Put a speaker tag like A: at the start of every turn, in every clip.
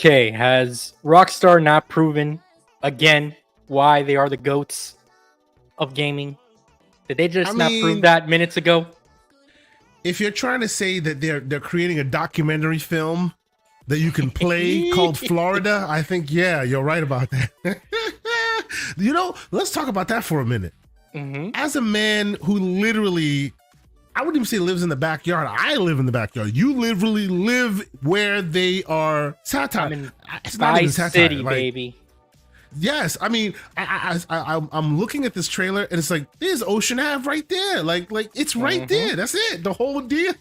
A: Okay, has Rockstar not proven again why they are the GOATs of gaming? Did they
B: I
A: just not prove
B: mean,
A: that minutes ago?
B: if you're trying to say that they're creating a documentary film that you can play called Florida, I think you're right about that. Let's talk about that for a minute.
A: Mm-hmm.
B: As a man who literally, I wouldn't even say lives in the backyard. I live in the backyard. You literally live where they are satire.
A: I'm in
B: It's not even satire,
A: City,
B: like,
A: baby.
B: Yes, I mean, I'm looking at this trailer and it's like there's Ocean Ave right there, like it's right there. That's it, the whole deal.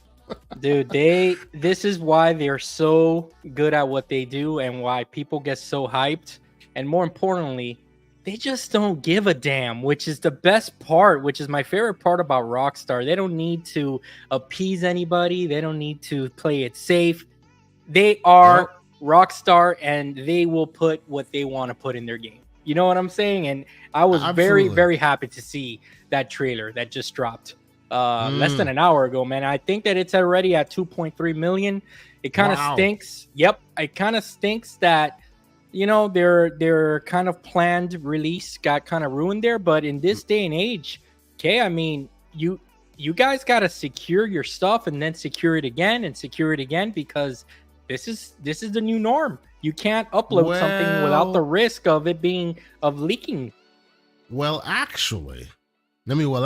A: Dude, this is why they're so good at what they do and why people get so hyped. And more importantly, they just don't give a damn, which is the best part, which is my favorite part about Rockstar. They don't need to appease anybody. They don't need to play it safe. They are Rockstar, and they will put what they want to put in their game. You know what I'm saying? And I was very,
B: Absolutely.
A: very happy to see that trailer that just dropped less than an hour ago, man. I think that it's already at 2.3 million. It kind of stinks. Yep, it kind of stinks that their kind of planned release got kind of ruined there. But in this day and age, okay, I mean, you guys got to secure your stuff and then secure it again and secure it again, because this is the new norm. You can't upload something without the risk of it of leaking.
B: Well, actually,
A: But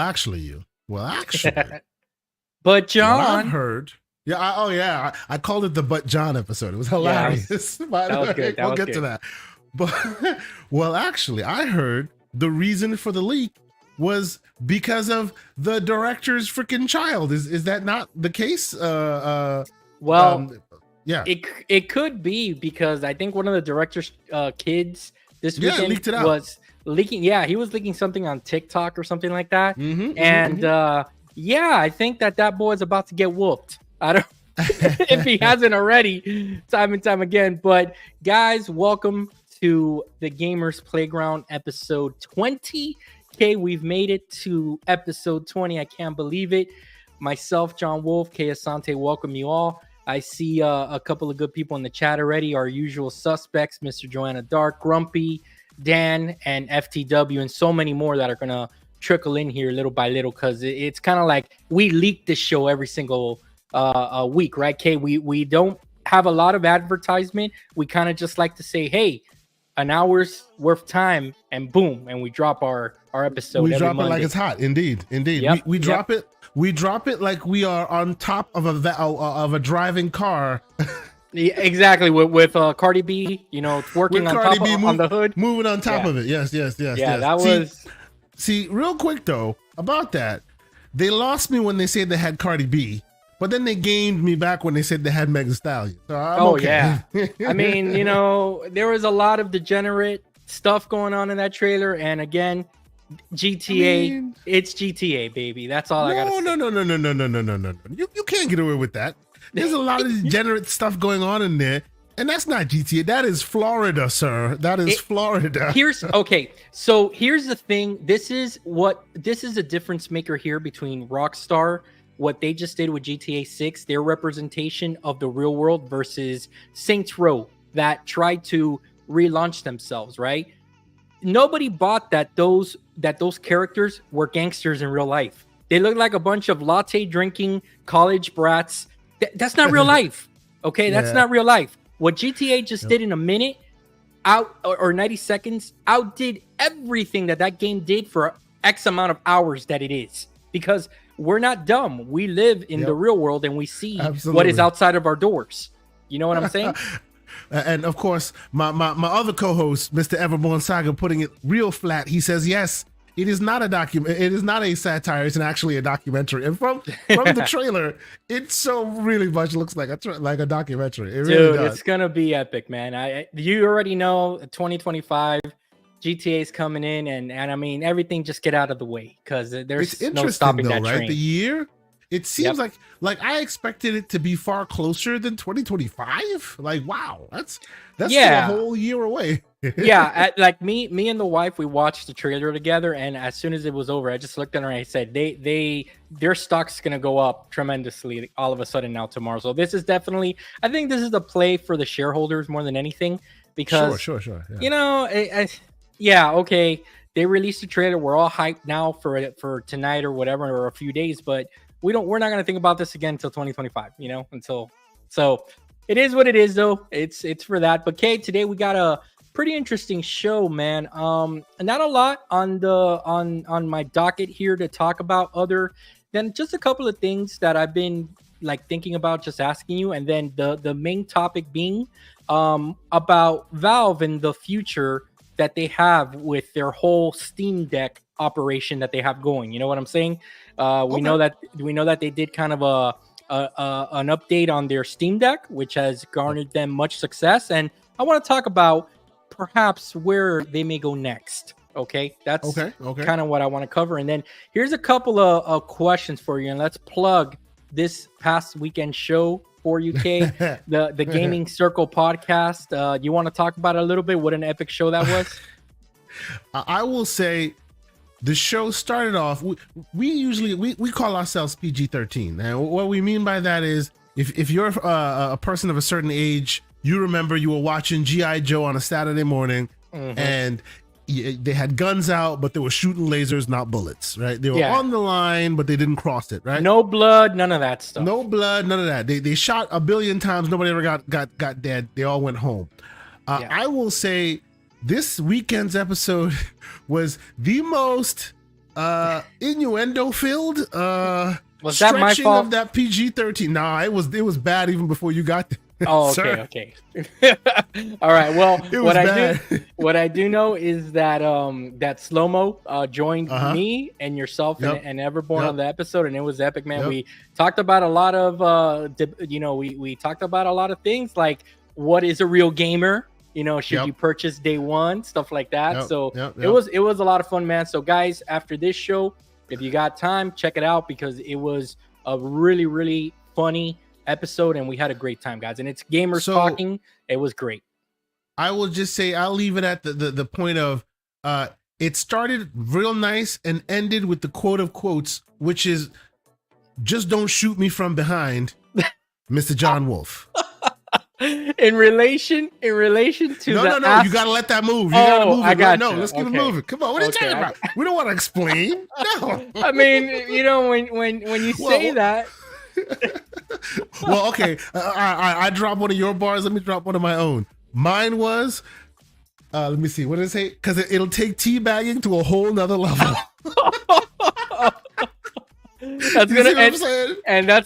A: John,
B: what I've heard. I called it the But John episode. It was hilarious.
A: That was good.
B: We'll get to that. But well, actually, I heard the reason for the leak was because of the director's freaking child. Is that not the case? Yeah,
A: it could be, because I think one of the director's kids this weekend
B: leaked it out.
A: was leaking. Yeah, he was leaking something on TikTok or something like that. I think that boy is about to get whooped. I don't if he hasn't already, time and time again. But guys, welcome to the Gamers Playground episode 20. Okay, we've made it to episode 20. I can't believe it. Myself, John Wolf, K. Asante, welcome you all. I see a couple of good people in the chat already. Our usual suspects, Mr. Joanna Dark, Grumpy, Dan, and FTW, and so many more that are going to trickle in here little by little, because it's kind of like we leak this show every single week, right, Kay? We don't have a lot of advertisement. We kind of just like to say, hey, an hour's worth time, and boom, and we drop our episode.
B: We drop
A: Monday.
B: it like it's hot. Indeed.
A: Yep,
B: We drop it. We drop it like we are on top of a driving car.
A: Yeah, exactly. With Cardi B, it's working on top on the hood,
B: moving on top of it. Yes.
A: Yeah, that was.
B: See, real quick though about that, they lost me when they said they had Cardi B, but then they gained me back when they said they had Megan Thee Stallion. So I'm okay.
A: Yeah. I mean, there was a lot of degenerate stuff going on in that trailer, and again, GTA, it's GTA, baby. That's all I gotta say.
B: No. You can't get away with that. There's a lot of degenerate stuff going on in there, and that's not GTA. That is Florida, sir. That is Florida.
A: So here's the thing. This is a difference maker here between Rockstar, what they just did with GTA 6, their representation of the real world, versus Saints Row that tried to relaunch themselves, right? Nobody bought that those characters were gangsters in real life. They look like a bunch of latte drinking college brats. That's not real life. Okay, that's not real life. What GTA just did in a minute, or 90 seconds, outdid everything that game did for X amount of hours that it is. Because we're not dumb. We live in the real world, and we see what is outside of our doors. You know what I'm saying?
B: And of course, my other co-host, Mr. Everborn Saga, putting it real flat. He says, yes, it is not a document. It is not a satire. It's actually a documentary. And from the trailer, it so really much looks like a documentary. It really does.
A: It's gonna be epic, man. You already know 2025 GTA is coming in, and I mean, everything just get out of the way, because there's no stopping that train.
B: The year It seems like I expected it to be far closer than 2025. Like, wow, that's still a whole year away.
A: Like me and the wife, we watched the trailer together, and as soon as it was over, I just looked at her and I said, their stock's gonna go up tremendously all of a sudden now tomorrow. So this is definitely, I think this is a play for the shareholders more than anything, because
B: sure.
A: Okay, they released the trailer. We're all hyped now for tonight or whatever, or a few days, but we're not going to think about this again until 2025, so it is what it is, though. It's for that. But Kay, today we got a pretty interesting show, man. Not a lot on my docket here to talk about, other than just a couple of things that I've been like thinking about, just asking you, and then the main topic being about Valve and the future that they have with their whole Steam Deck operation that they have going. You know what I'm saying? We know that they did kind of an update on their Steam Deck, which has garnered them much success, and I want to talk about perhaps where they may go next. Okay, that's kind of what I want to cover. And then here's a couple of questions for you, and let's plug this past weekend show for UK, the Gaming Circle podcast. You want to talk about it a little bit? What an epic show that was.
B: I will say the show started off, we usually call ourselves PG-13, and what we mean by that is if you're a person of a certain age, you remember you were watching G.I. Joe on a Saturday morning, and they had guns out, but they were shooting lasers, not bullets, right? They were on the line, but they didn't cross it, right?
A: No blood, none of that stuff.
B: No blood, none of that. They shot a billion times, nobody ever got dead. They all went home. I will say this weekend's episode was the most innuendo filled
A: was that my fault?
B: Of that PG-13. Nah, it was bad even before you got there.
A: Oh, okay. All right. Well, what I do know is that that Slow-Mo joined me and yourself and Everborn on the episode, and it was epic, man. We talked about a lot of we talked about a lot of things, like what is a real gamer, should you purchase day one, stuff like that. It was a lot of fun, man. So guys, after this show, if you got time, check it out, because it was a really, really funny episode, and we had a great time, guys, and it's gamers talking. It was great.
B: I will just say, I'll leave it at the point of it started real nice and ended with the quote of quotes, which is, just don't shoot me from behind, Mr. John Wolf.
A: in relation to
B: no, you gotta let that move. I got let's keep it moving. Come on, what are you talking about? We don't want to explain. No.
A: I mean, when you say that.
B: Well, okay. I dropped one of your bars. Let me drop one of my own. Mine was, let me see. What did it say? Because it'll take teabagging to a whole nother level.
A: That's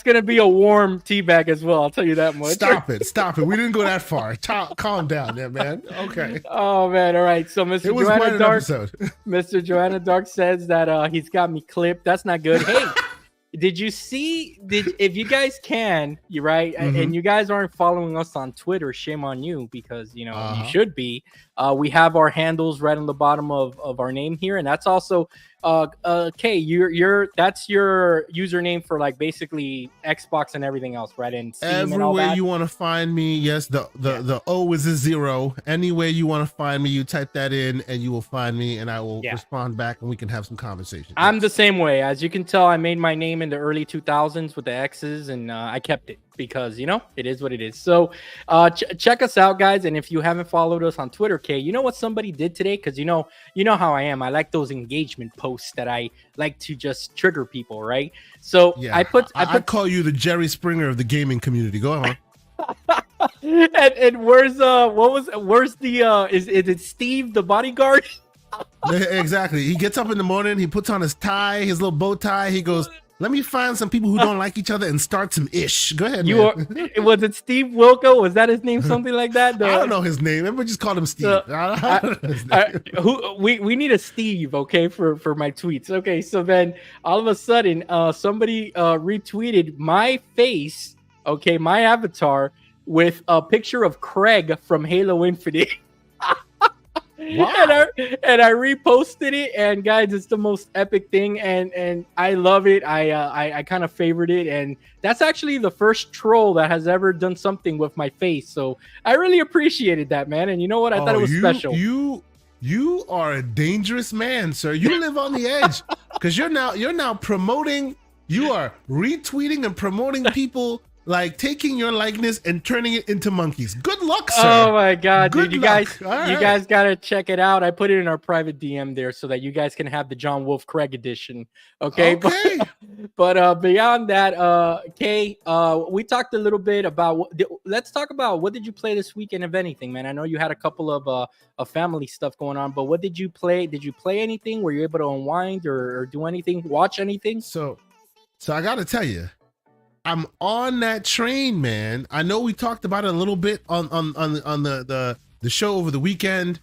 A: gonna be a warm teabag as well. I'll tell you that much.
B: Stop it. We didn't go that far. Calm down there, man. Okay.
A: Oh man. All right. So Mr. Joanna Dark says that he's got me clipped. That's not good. Hey. Did you see? If you guys can, you're right, and you guys aren't following us on Twitter, shame on you, because you should be. We have our handles right on the bottom of our name here, and that's also Kay, that's your username for like basically Xbox and everything else, right? And Steam
B: everywhere
A: and all that.
B: You want to find me, yes. The O is a 0. Anywhere you want to find me, you type that in, and you will find me, and I will respond back, and we can have some conversation.
A: I'm the same way. As you can tell, I made my name in the early 2000s with the X's, and I kept it because it is what it is. So check us out, guys. And if you haven't followed us on Twitter, Kay, you know what somebody did today? Because you know how I am. I like those engagement posts that I like to just trigger people, right? So I
B: call you the Jerry Springer of the gaming community. Go on.
A: and where's is it Steve the bodyguard?
B: Exactly. He gets up in the morning, he puts on his tie, his little bow tie, he goes, let me find some people who don't like each other and start some ish. Go ahead,
A: was it Steve Wilco? Was that his name? Something like that?
B: I don't know his name. Everybody just called him Steve.
A: We need a Steve, okay, for my tweets. Okay, so then all of a sudden, somebody retweeted my face, okay, my avatar, with a picture of Craig from Halo Infinite.
B: Wow.
A: And I reposted it, and guys, it's the most epic thing, and I love it. I kind of favored it, and that's actually the first troll that has ever done something with my face. So I really appreciated that, man. And you know what? I thought it was special.
B: You are a dangerous man, sir. You live on the edge because you're now promoting. You are retweeting and promoting people like taking your likeness and turning it into monkeys. Good luck, sir.
A: Oh my God, dude! You
B: luck.
A: guys gotta check it out. I put it in our private DM there so that you guys can have the John Wolf Craig edition. Okay. But beyond that, Kay, we talked a little bit about. Let's talk about what did you play this weekend, if anything, man. I know you had a couple of family stuff going on, but what did you play? Did you play anything? Were you able to unwind or do anything? Watch anything?
B: So I got to tell you, I'm on that train, man. I know we talked about it a little bit on the show over the weekend,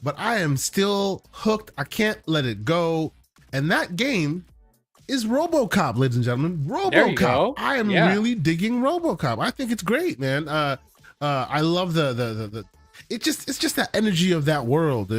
B: but I am still hooked. I can't let it go. And that game is RoboCop, ladies and gentlemen. RoboCop. I am really digging RoboCop. I think it's great, man. I love the it's just that energy of that world.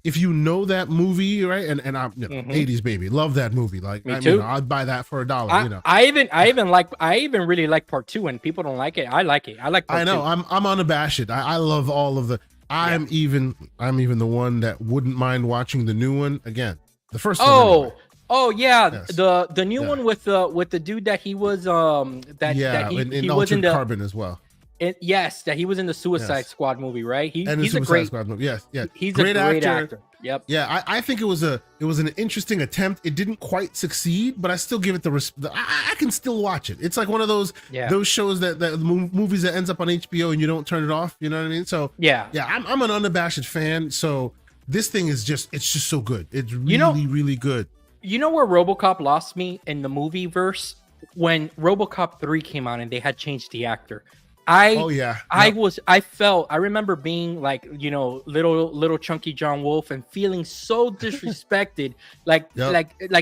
B: If you know that movie, right? And I'm 80s baby, love that movie. Like
A: Me too.
B: I'd buy that for $1.
A: I even really like part 2, and people don't like it. I like it. I like part 2.
B: I know. I'm unabashed. I love all of the. I'm even the one that wouldn't mind watching the new one again. The first one. Anyway.
A: Oh yeah,
B: Yes.
A: the new one with the dude that he was that he was in the
B: Carbon as well.
A: That he was in the Suicide Squad movie, right? He's a great
B: Squad movie. Yes, yeah.
A: He's a great actor. Yep.
B: Yeah, I think it was an interesting attempt. It didn't quite succeed, but I still give it I can still watch it. It's like one of those shows that the movies that ends up on HBO and you don't turn it off. You know what I mean? So yeah, I'm an unabashed fan. So this thing is just so good. It's really really good.
A: You know where RoboCop lost me in the movie verse? When RoboCop 3 came out and they had changed the actor. I remember being like, little chunky John Wolf and feeling so disrespected, like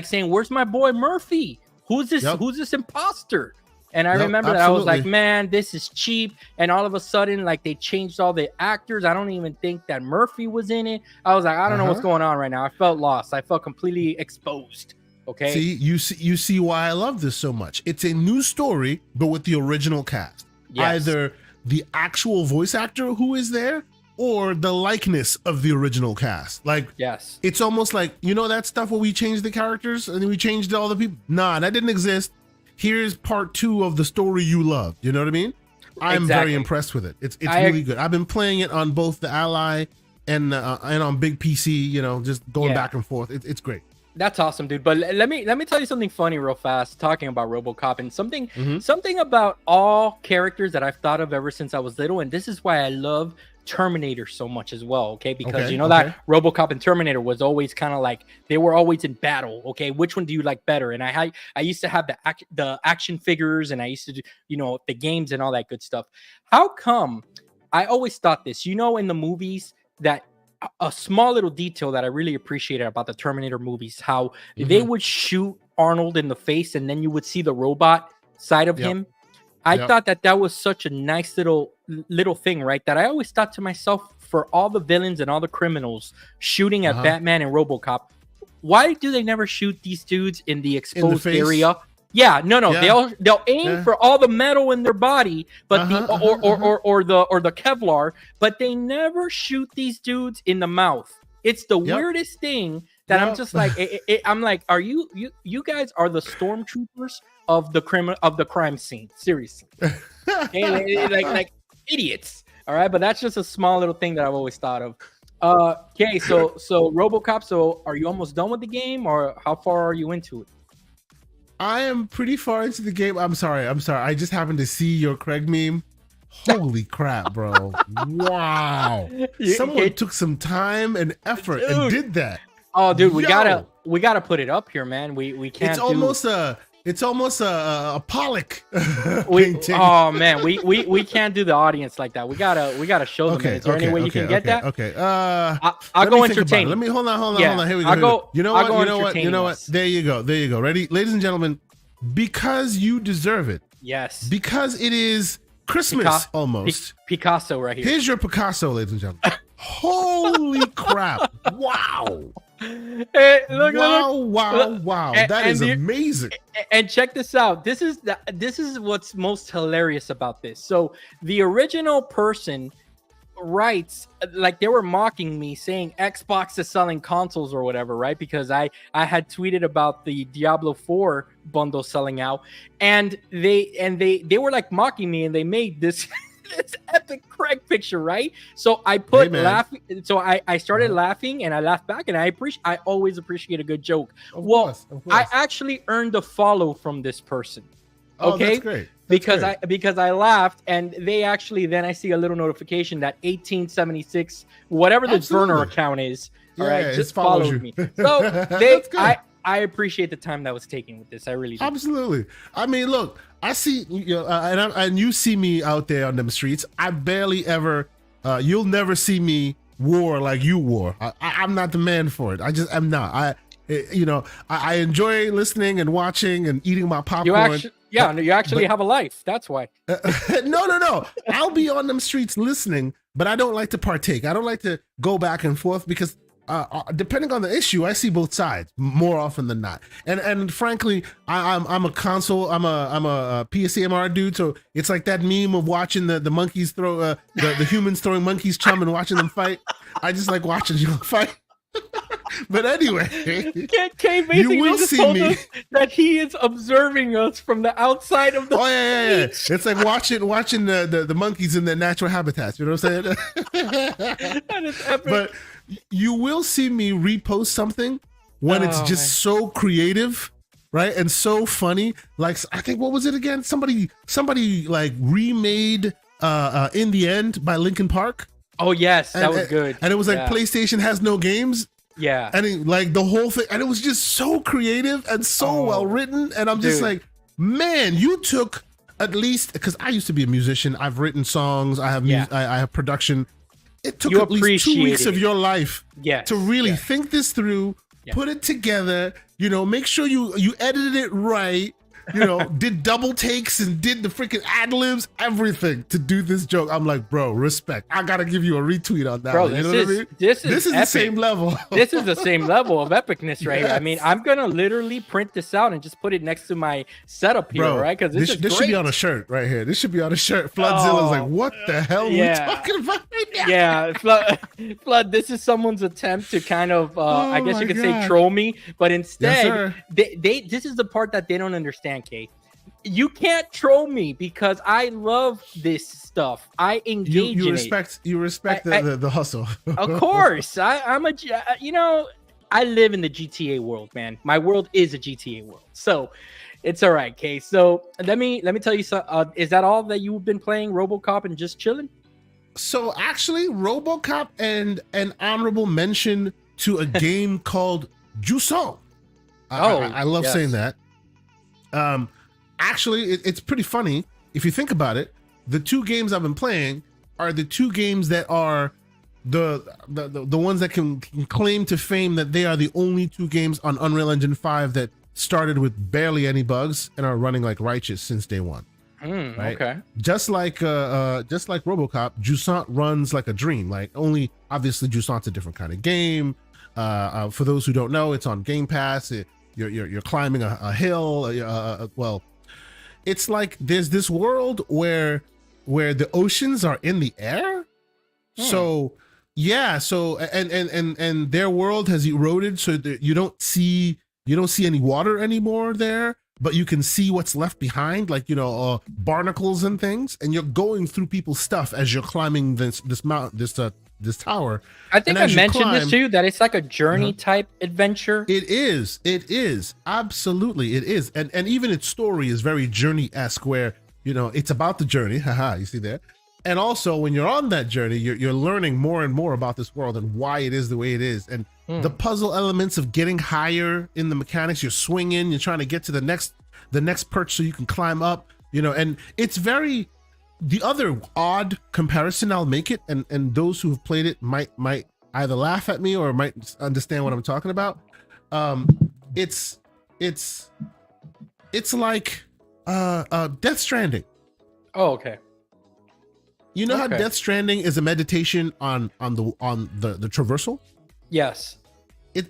A: saying, "Where's my boy Murphy? Who's this imposter?" And I remember that I was like, man, this is cheap. And all of a sudden, like, they changed all the actors. I don't even think that Murphy was in it. I was like, I don't know what's going on right now. I felt lost. I felt completely exposed. Okay.
B: See, you see why I love this so much. It's a new story, but with the original cast. Yes. Either the actual voice actor who is there or the likeness of the original cast. Like,
A: yes,
B: it's almost like, that stuff where we changed the characters and then we changed all the people. Nah, that didn't exist. Here's part 2 of the story you loved. You know what I mean? I'm very impressed with it. It's really good. I've been playing it on both the Ally and on big PC, just going back and forth. It's great.
A: That's awesome, dude. But let me tell you something funny real fast, talking about RoboCop, and something about all characters that I've thought of ever since I was little. And this is why I love Terminator so much as well, okay? Because that RoboCop and Terminator was always kind of like, they were always in battle, okay? Which one do you like better? And I used to have the action figures, and I used to do, the games and all that good stuff. How come I always thought this, in the movies, that a small little detail that I really appreciated about the Terminator movies, how they would shoot Arnold in the face and then you would see the robot side of him. I thought that was such a nice little thing, right? That I always thought to myself, for all the villains and all the criminals shooting at Batman and RoboCop, why do they never shoot these dudes in the exposed area? Yeah, no. Yeah. They'll aim for all the metal in their body, but or the Kevlar, but they never shoot these dudes in the mouth. It's the weirdest thing that I'm just like, I'm like, are you guys are the stormtroopers of the crime scene? Seriously, like idiots. All right, but that's just a small little thing that I've always thought of. Okay, so RoboCop. So are you almost done with the game, or how far are you into it?
B: I am pretty far into the game. I'm sorry. I just happened to see your Craig meme. Holy crap, bro. Wow. Someone took some time and effort and did that.
A: Oh, dude, we gotta put it up here, man. We can't.
B: It's almost a Pollock
A: painting. Oh man, we can't do the audience like that. We gotta show them. Is there any way you can get that?
B: Okay.
A: I'll go entertain.
B: Let me hold on. Here we go. You know what? There you go. Ready, ladies and gentlemen, because you deserve it.
A: Yes.
B: Because it is Christmas almost.
A: Picasso right here.
B: Here's your Picasso, ladies and gentlemen. Holy crap! Wow!
A: Hey, look,
B: Wow! That is amazing.
A: And check this out. This is what's most hilarious about this. So the original person writes, like, they were mocking me saying Xbox is selling consoles or whatever, right? Because I had tweeted about the Diablo 4 bundle selling out, and they were like mocking me, and they made this this epic Craig picture, right? So I put laughing. So I started laughing, and I laughed back, and I always appreciate a good joke. Of course. I actually earned a follow from this person. Okay,
B: that's great.
A: Because I laughed, and they actually, then I see a little notification that 1876, whatever the burner account is, all right, just followed me. So I appreciate the time that was taken with this. I really do.
B: Absolutely. I mean, look, I see you know, and you see me out there on them streets. I barely ever. You'll never see me war like you wore. I'm not the man for it. I'm not. I enjoy listening and watching and eating my popcorn.
A: You actually have a life. That's why.
B: No. I'll be on them streets listening, but I don't like to partake. I don't like to go back and forth because depending on the issue, I see both sides more often than not. And frankly, I'm a console. I'm a PSAMR dude. So it's like that meme of watching the monkeys throw the humans throwing monkeys chum and watching them fight. I just like watching you fight. But anyway,
A: Kay basically just told us that he is observing us from the outside of the.
B: Oh yeah. It's like watching the monkeys in their natural habitats. You know what I'm saying?
A: That is epic.
B: But you will see me repost something when it's just so creative, right, and so funny. Like, I think, what was it again? Somebody like remade "In the End" by Linkin Park.
A: Oh yes, that was good.
B: And it was like PlayStation has no games.
A: Yeah.
B: And like the whole thing, and it was just so creative and so well written. And I'm just like, man, you took at least, because I used to be a musician. I've written songs. I have I have production. It took at least 2 weeks of your life to really think this through, put it together, make sure you edited it right. Did double takes and did the freaking ad libs, everything to do this joke. I'm like, bro, respect. I gotta give you a retweet on that.
A: Bro,
B: one. This is the same level.
A: This is the same level of epicness, right? Yes. I mean, I'm gonna literally print this out and just put it next to my setup here, right? Because this
B: should be on a shirt right here. This should be on a shirt. Floodzilla's like, what the hell are we talking about right now?
A: Yeah, Flood. This is someone's attempt to kind of, I guess you could say, troll me, but instead, this is the part that they don't understand. Kate, you can't troll me because I love this stuff. I engage
B: you
A: in
B: respect, it. You respect the hustle.
A: Of course, I live in the GTA world, man. My world is a GTA world, so it's all right, Kate. So let me tell you something. Is that all that you've been playing, RoboCop, and just chilling?
B: So actually, RoboCop and an honorable mention to a game called Jusant. I love saying that. Actually, it's pretty funny if you think about it. The two games I've been playing are the two games that are the ones that can claim to fame that they are the only two games on Unreal Engine 5 that started with barely any bugs and are running like righteous since day one. Right?
A: Okay.
B: Just like RoboCop, Jusant runs like a dream. Like, only obviously Jusant's a different kind of game. For those who don't know, it's on Game Pass. You're climbing a hill. Well, it's like there's this world where the oceans are in the air. So and their world has eroded, so that you don't see any water anymore there, but you can see what's left behind, like barnacles and things, and you're going through people's stuff as you're climbing this mountain, this tower.
A: I think I mentioned this to you, that it's like a journey type adventure.
B: It is absolutely, it is, and even its story is very journey-esque, where it's about the journey. You see there. And also, when you're on that journey, you're learning more and more about this world and why it is the way it is, and the puzzle elements of getting higher in the mechanics. You're swinging, you're trying to get to the next perch so you can climb up. And it's very. The other odd comparison I'll make it, and those who have played it might either laugh at me or might understand what I'm talking about. It's like Death Stranding.
A: Oh, okay.
B: You know how
A: Okay.
B: Death Stranding is a meditation on the traversal?
A: Yes.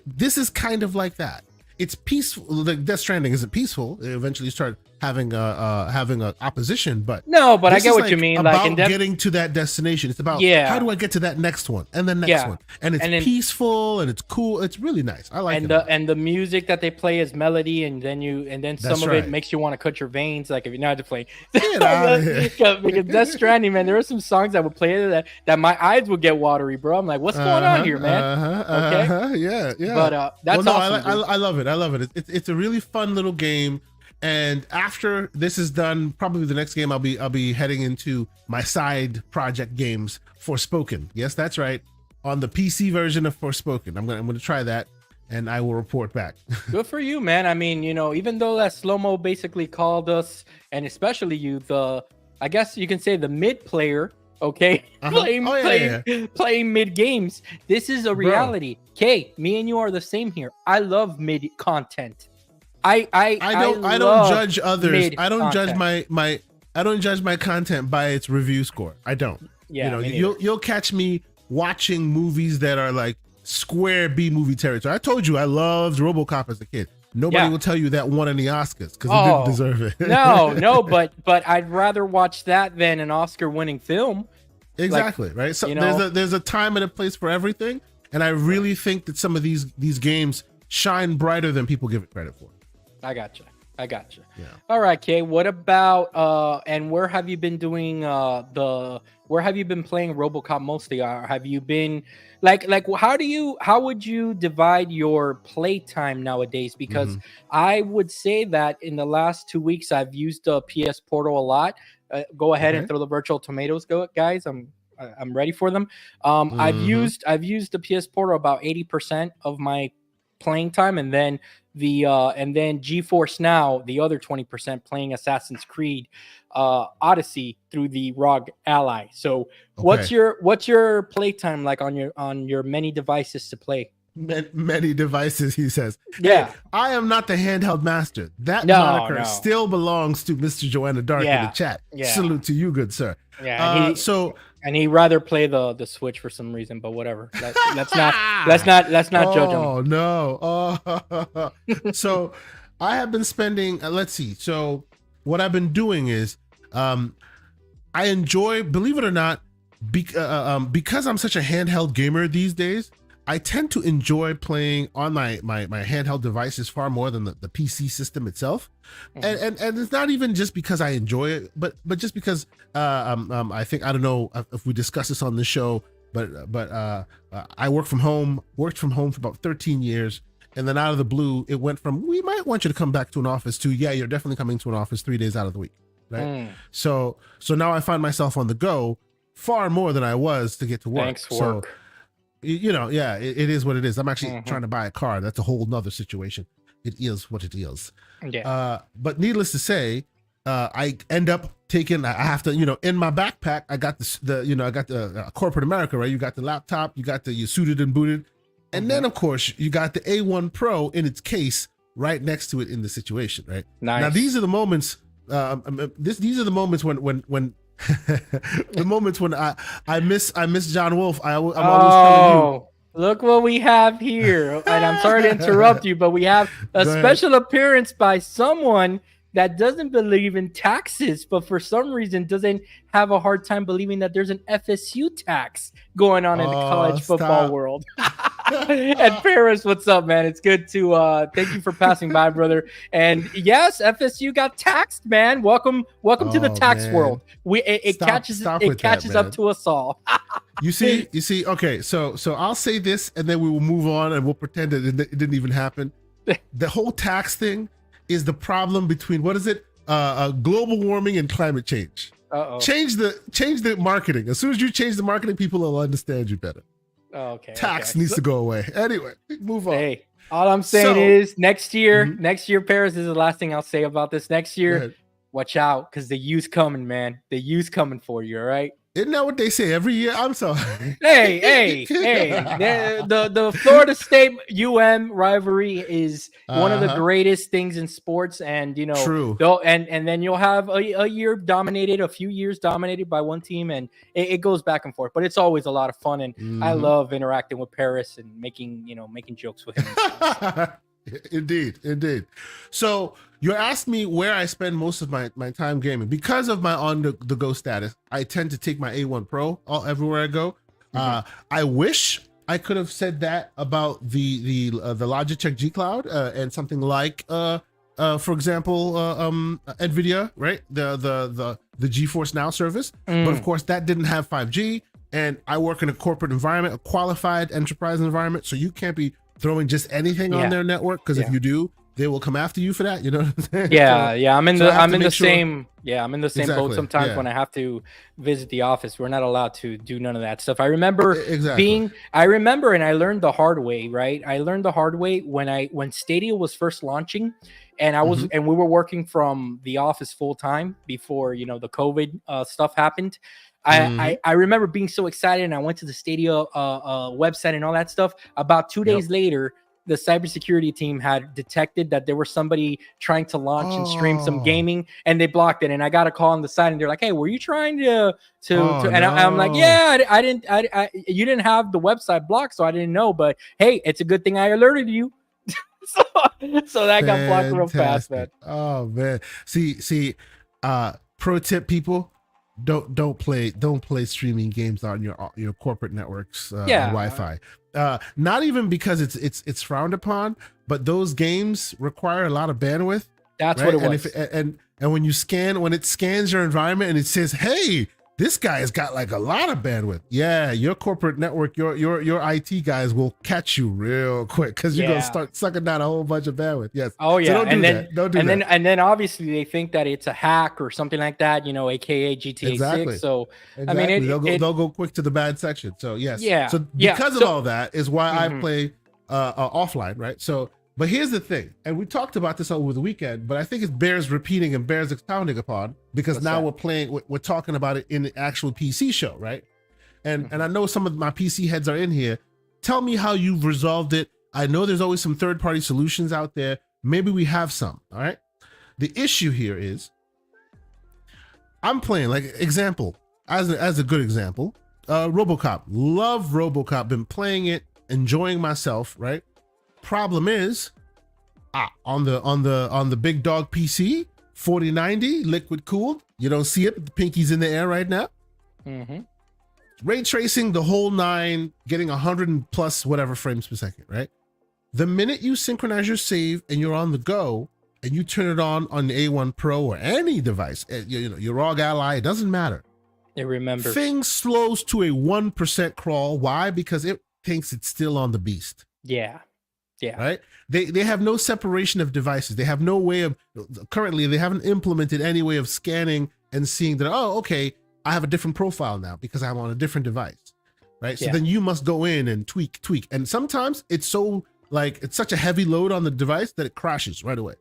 B: This is kind of like that. It's peaceful. The Death Stranding isn't peaceful. It eventually start having a opposition, but
A: No, but I
B: this
A: get
B: is
A: what you mean. Like
B: about
A: in Death,
B: getting to that destination. It's about
A: Yeah.
B: how do I get to that next one and the next
A: Yeah.
B: one, and it's
A: And then-
B: peaceful and it's cool. It's really nice. I like
A: and
B: it.
A: and the music that they play is melody, and then some
B: That's
A: of
B: right.
A: it makes you want to cut your veins. Like if you're not to play,
B: Get outta here.
A: because Death Stranding, man, there are some songs that would play that my eyes would get watery, bro. I'm like, what's going on here, man? Okay.
B: Yeah.
A: But that's awesome.
B: I love it. I love it. It's a really fun little game. And after this is done, probably the next game I'll be heading into my side project games, Forspoken. Yes, that's right. On the PC version of Forspoken. I'm gonna try that, and I will report back.
A: Good for you, man. I mean, even though that slow-mo basically called us, and especially you, I guess you can say the mid player, okay, playing mid games. This is a reality. Okay, me and you are the same here. I love mid content. I
B: don't judge others. I don't
A: content.
B: judge I don't judge my content by its review score. I don't.
A: Yeah,
B: you'll catch me watching movies that are like square B movie territory. I told you I loved RoboCop as a kid. Nobody will tell you that won any Oscars because it didn't deserve it.
A: no, but I'd rather watch that than an Oscar-winning film.
B: Exactly, right? So there's a time and a place for everything, and I really think that some of these games shine brighter than people give it credit for.
A: I got you.
B: Yeah.
A: All right, Kay. What about and where have you been doing where have you been playing RoboCop mostly? Have you been like how would you divide your playtime nowadays? Because I would say that in the last 2 weeks I've used the PS Portal a lot. Go ahead and throw the virtual tomatoes, guys. I'm ready for them. I've used the PS Portal about 80% of my playing time, and then GeForce Now the other 20% playing Assassin's Creed Odyssey through the ROG Ally. So what's your playtime like on your many devices to play?
B: Many devices, he says.
A: Yeah.
B: Hey, I am not the handheld master. That moniker still belongs to Mr. Joanna Dark in the chat.
A: Yeah.
B: Salute to you, good sir.
A: Yeah. And he'd rather play the Switch for some reason, but whatever. Let's not judge him.
B: Oh no. Oh. So I have been spending. Let's see. So what I've been doing is, I enjoy, believe it or not, because I'm such a handheld gamer these days. I tend to enjoy playing on my handheld devices far more than the PC system itself, and it's not even just because I enjoy it, but just because I think, I don't know if we discuss this on the show, but I worked from home for about 13 years, and then out of the blue it went from, we might want you to come back to an office, to you're definitely coming to an office 3 days out of the week, right? So now I find myself on the go far more than I was to get to work.
A: Thanks for work.
B: It is what it is. I'm actually trying to buy a car. That's a whole nother situation. It is what it is.
A: Yeah.
B: But needless to say, I end up taking, I have to, in my backpack, I got I got the corporate America, right? You got the laptop, you suited and booted. And then of course you got the A1 Pro in its case right next to it in the situation, right?
A: Nice.
B: Now these are the moments, these are the moments when the moments when I miss John Wolf. I'm always telling you.
A: Look what we have here. And I'm sorry to interrupt you, but we have a special appearance by someone that doesn't believe in taxes, but for some reason doesn't have a hard time believing that there's an FSU tax going on in the college football world. And Paris, what's up, man? It's good to thank you for passing by, brother. And yes, FSU got taxed, man. Welcome to the tax world. It catches up to us all.
B: You see. Okay, so I'll say this, and then we will move on, and we'll pretend that it didn't even happen. The whole tax thing is the problem between, what is it? Global warming and climate change. Change the marketing. As soon as you change the marketing, people will understand you better. Tax needs to go away. Anyway, move on.
A: Hey, all I'm saying is next year, Paris, is the last thing I'll say about this. Next year, watch out, because the you's coming, man. The you's coming for you, all right?
B: Isn't that what they say every year? I'm sorry.
A: Hey. The Florida State rivalry is one of the greatest things in sports, and
B: True.
A: And then you'll have a few years dominated by one team, and it goes back and forth. But it's always a lot of fun, and I love interacting with Paris and making jokes with him.
B: Indeed. So you asked me where I spend most of my time gaming. Because of my on the go status, I tend to take my A1 Pro everywhere I go. I wish I could have said that about the Logitech G Cloud and something like for example Nvidia, right? The GeForce Now service. But of course that didn't have 5G, and I work in a corporate environment, a qualified enterprise environment, so you can't be throwing just anything on their network, because if you do, they will come after you for that. You know what I'm saying?
A: I'm in the same boat sometimes when I have to visit the office. We're not allowed to do none of that stuff. I remember and I learned the hard way, right? I learned the hard way when Stadia was first launching, and we were working from the office full time before the COVID stuff happened. I remember being so excited, and I went to the Stadia website and all that stuff. About 2 days later, the cybersecurity team had detected that there was somebody trying to launch and stream some gaming, and they blocked it. And I got a call on the side, and they're like, "Hey, were you trying to?" And I'm like, "Yeah, I didn't. You didn't have the website blocked, so I didn't know. But hey, it's a good thing I alerted you." so that got blocked real fast, man.
B: Oh man, see. Pro tip, people. Don't play streaming games on your corporate networks Wi-Fi. Not even because it's frowned upon, but those games require a lot of bandwidth.
A: That's right? What it was.
B: And when it scans your environment and it says, "Hey, this guy has got like a lot of bandwidth." Yeah, your corporate network, your IT guys will catch you real quick, because you're gonna start sucking down a whole bunch of bandwidth. Yes.
A: Oh yeah.
B: So don't do that.
A: And then obviously they think that it's a hack or something like that, aka GTA 6. So I mean,
B: they'll go quick to the bad section. So yes.
A: Yeah.
B: So because of all that is why I play offline, right? So. But here's the thing, and we talked about this over the weekend, but I think it bears repeating and bears expounding upon, because we're talking about it in the actual PC show, right? And I know some of my PC heads are in here. Tell me how you've resolved it. I know there's always some third-party solutions out there. Maybe we have some, all right? The issue here is, I'm playing, like, example, as a good example, RoboCop. Love RoboCop, been playing it, enjoying myself, right? Problem is, on the big dog PC 4090 liquid cooled, you don't see it, but the pinky's in the air right now. Ray tracing the whole 9, getting 100 and plus whatever frames per second, right? The minute you synchronize your save and you're on the go, and you turn it on the A1 Pro or any device, your ROG Ally, it doesn't matter,
A: it remembers.
B: Things slows to a 1% crawl. Why? Because it thinks it's still on the beast.
A: Yeah.
B: Right. They have no separation of devices. They have no way of, currently they haven't implemented any way of scanning and seeing that, oh, okay, I have a different profile now because I'm on a different device. Right. So then you must go in and tweak. And sometimes it's such a heavy load on the device that it crashes right away.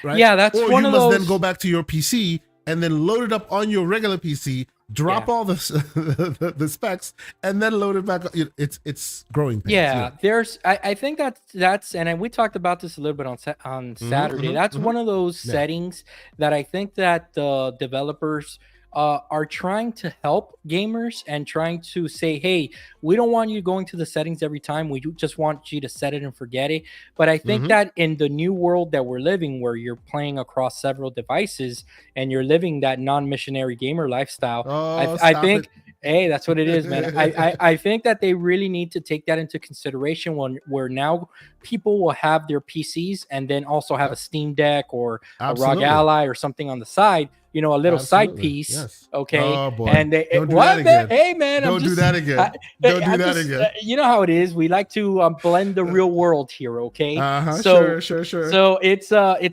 B: Right.
A: Yeah, that's
B: or
A: one
B: you
A: of
B: must
A: those.
B: then go back to your PC and then load it up on your regular PC, drop all the specs, and then load it back. It's growing pains.
A: There's I think that's and we talked about this a little bit on Saturday. That's one of those settings that I think that the developers are trying to help gamers and trying to say, hey, we don't want you going to the settings every time. We just want you to set it and forget it. But I think that in the new world that we're living, where you're playing across several devices and you're living that non-missionary gamer lifestyle, I think, hey, that's what it is, man. I think that they really need to take that into consideration where now people will have their PCs and then also have a Steam Deck or a ROG Ally or something on the side, a little side piece.
B: Yes.
A: Okay.
B: Oh, boy.
A: And
B: don't do that again.
A: Hey, man.
B: Don't do that again. Don't do that again.
A: You know how it is. We like to blend the real world here. Okay.
B: Sure.
A: So it's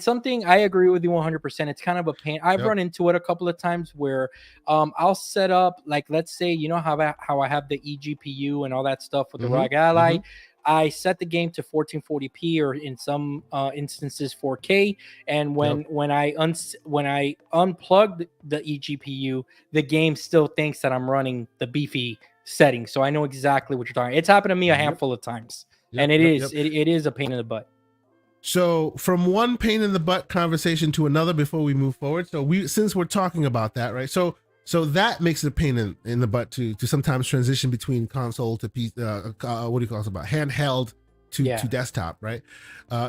A: something I agree with you 100%. It's kind of a pain. I've run into it a couple of times where I'll set up, like, let's say, how I have the eGPU and all that stuff with the ROG Ally. I set the game to 1440p or in some instances 4K. And when I unplug the eGPU, the game still thinks that I'm running the beefy setting. So I know exactly what you're talking. It's happened to me a handful of times, and it is a pain in the butt.
B: So from one pain in the butt conversation to another before we move forward. So since we're talking about that, right? So that makes it a pain in the butt to sometimes transition between console to what do you call it, about handheld to desktop, right?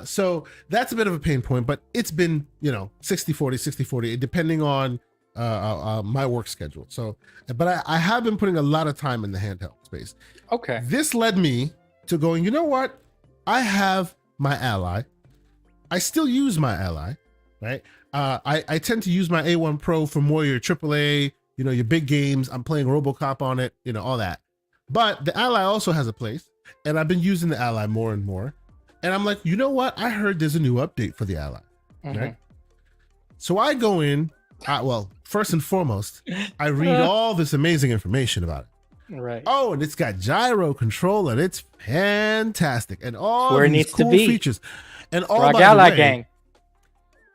B: So that's a bit of a pain point, but it's been 60-40 depending on my work schedule. So, but I have been putting a lot of time in the handheld space.
A: Okay.
B: This led me to going, you know what? I have my Ally. I still use my Ally, right? I tend to use my A1 Pro for more your AAA, your big games. I'm playing RoboCop on it, all that. But the Ally also has a place, and I've been using the Ally more and more. And I'm like, you know what? I heard there's a new update for the Ally, right? So I go in, first and foremost, I read all this amazing information about it.
A: Right.
B: Oh, and it's got gyro control, and it's fantastic, and all
A: where it
B: these
A: needs
B: cool
A: to be.
B: features. And all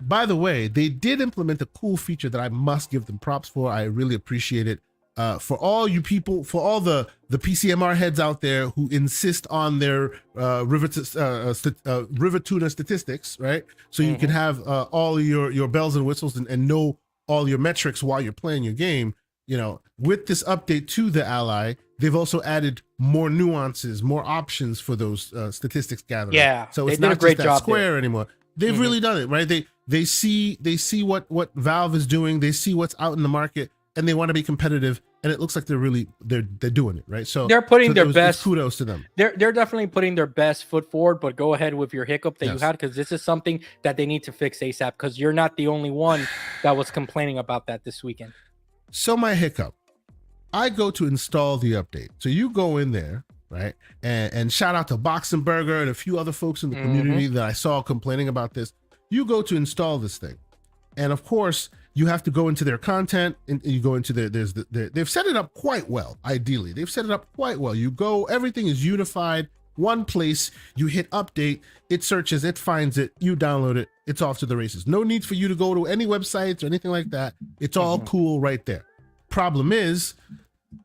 B: by the way, they did implement a cool feature that I must give them props for. I really appreciate it. For all you people, for all the PCMR heads out there who insist on their River Tuner statistics, right? So you can have all your bells and whistles and know all your metrics while you're playing your game. With this update to the Ally, they've also added more nuances, more options for those statistics gathering.
A: Yeah,
B: so it's not just that square anymore. They've really done it, right? They see what Valve is doing. They see what's out in the market, and they want to be competitive. And it looks like they're doing it, right? So
A: they're putting their best.
B: Kudos to them.
A: They're definitely putting their best foot forward. But go ahead with your hiccup that you had, because this is something that they need to fix ASAP. Because you're not the only one that was complaining about that this weekend.
B: So my hiccup, I go to install the update. So you go in there, right? And shout out to Boxenberger and a few other folks in the community that I saw complaining about this. You go to install this thing. And of course, you have to go into their content, and you go into they've set it up quite well. Ideally, they've set it up quite well. You go, everything is unified, one place. You hit update, it searches, it finds it, you download it, it's off to the races. No need for you to go to any websites or anything like that. It's all cool right there. Problem is,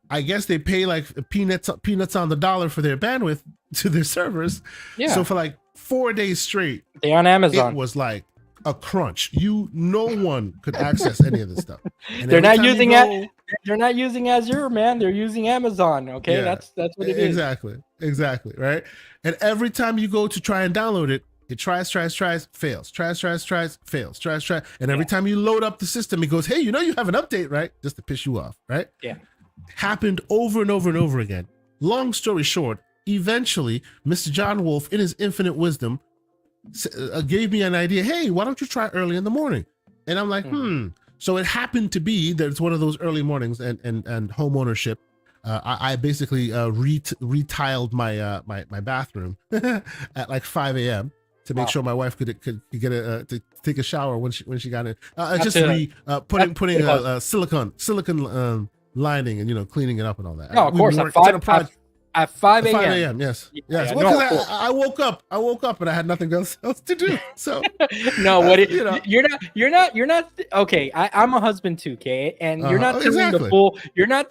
B: I guess they pay like peanuts on the dollar for their bandwidth to their servers. Yeah. So for like 4 days straight,
A: they're on Amazon.
B: It was like a crunch. No one could access any of this stuff. And
A: they're not using Azure, man. They're using Amazon. Okay, that's what it is.
B: Exactly, right? And every time you go to try and download it, it tries, fails, fails. And every time you load up the system, it goes, hey, you have an update, right? Just to piss you off, right?
A: Yeah.
B: Happened over and over and over again. Long story short, eventually, Mr. John Wolf, in his infinite wisdom, gave me an idea. Hey, why don't you try early in the morning? And I'm like, So it happened to be that it's one of those early mornings and home ownership. I basically retiled my bathroom at like 5 a.m. to make sure my wife could get to take a shower when she got in. Putting a silicone lining and cleaning it up and all that.
A: No, of course. At 5
B: a.m. Yes. Well, because I woke up and I had nothing else to do. So
A: no, you're not okay. I'm a husband too, okay, and you're not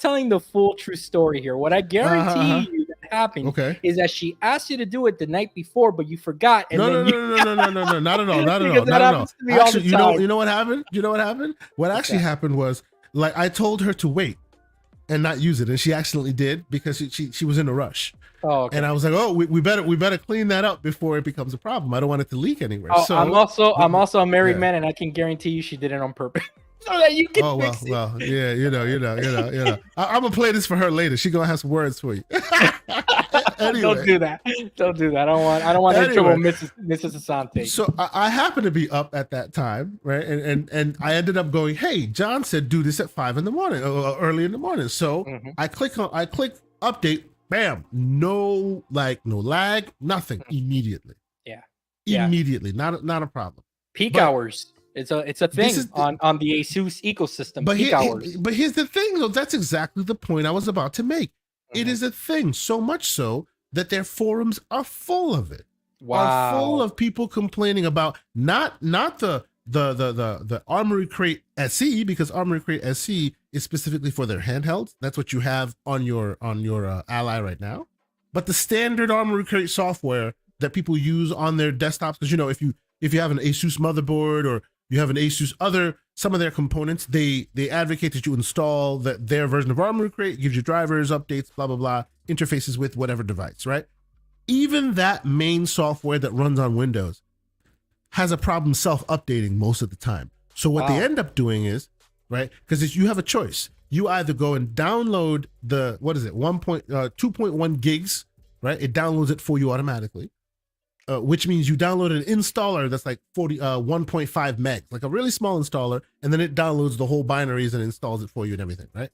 A: telling the full true story here. What I guarantee you that happened is that she asked you to do it the night before, but you forgot. And
B: no, not at all. Actually, you know what happened? What actually happened was, like, I told her to wait and not use it, and she accidentally did because she was in a rush. Oh, okay. And I was like, oh, we better clean that up before it becomes a problem. I don't want it to leak anywhere.
A: Oh, so I'm also a married man, and I can guarantee you she did it on purpose. So that you can fix it.
B: Well, yeah, I'm gonna play this for her later. She's gonna have some words for you. Anyway.
A: Don't do that. I don't want any trouble, Mrs. Asante.
B: So I happened to be up at that time, right? And I ended up going, hey, John said do this at 5 a.m, early in the morning. So I click update, bam, no lag, nothing immediately.
A: Yeah.
B: Immediately, not a problem.
A: Peak hours. It's a thing on the ASUS ecosystem. Peak hours.
B: But here's the thing, though. That's exactly the point I was about to make. It is a thing, so much so that their forums are full of it.
A: Wow.
B: Are full of people complaining about not the Armory Crate SE, because Armory Crate SE is specifically for their handhelds. That's what you have on your Ally right now. But the standard Armory Crate software that people use on their desktops, because if you have an Asus motherboard or you have an Asus some of their components, they advocate that you install their version of Armory Crate. It gives you drivers, updates, blah blah blah, interfaces with whatever device, right? Even that main software that runs on Windows has a problem self-updating most of the time. So what they end up doing is, right, because you have a choice. You either go and download the 2.1 gigs, right? It downloads it for you automatically, which means you download an installer that's like 1.5 megs, like a really small installer, and then it downloads the whole binaries and installs it for you and everything, right?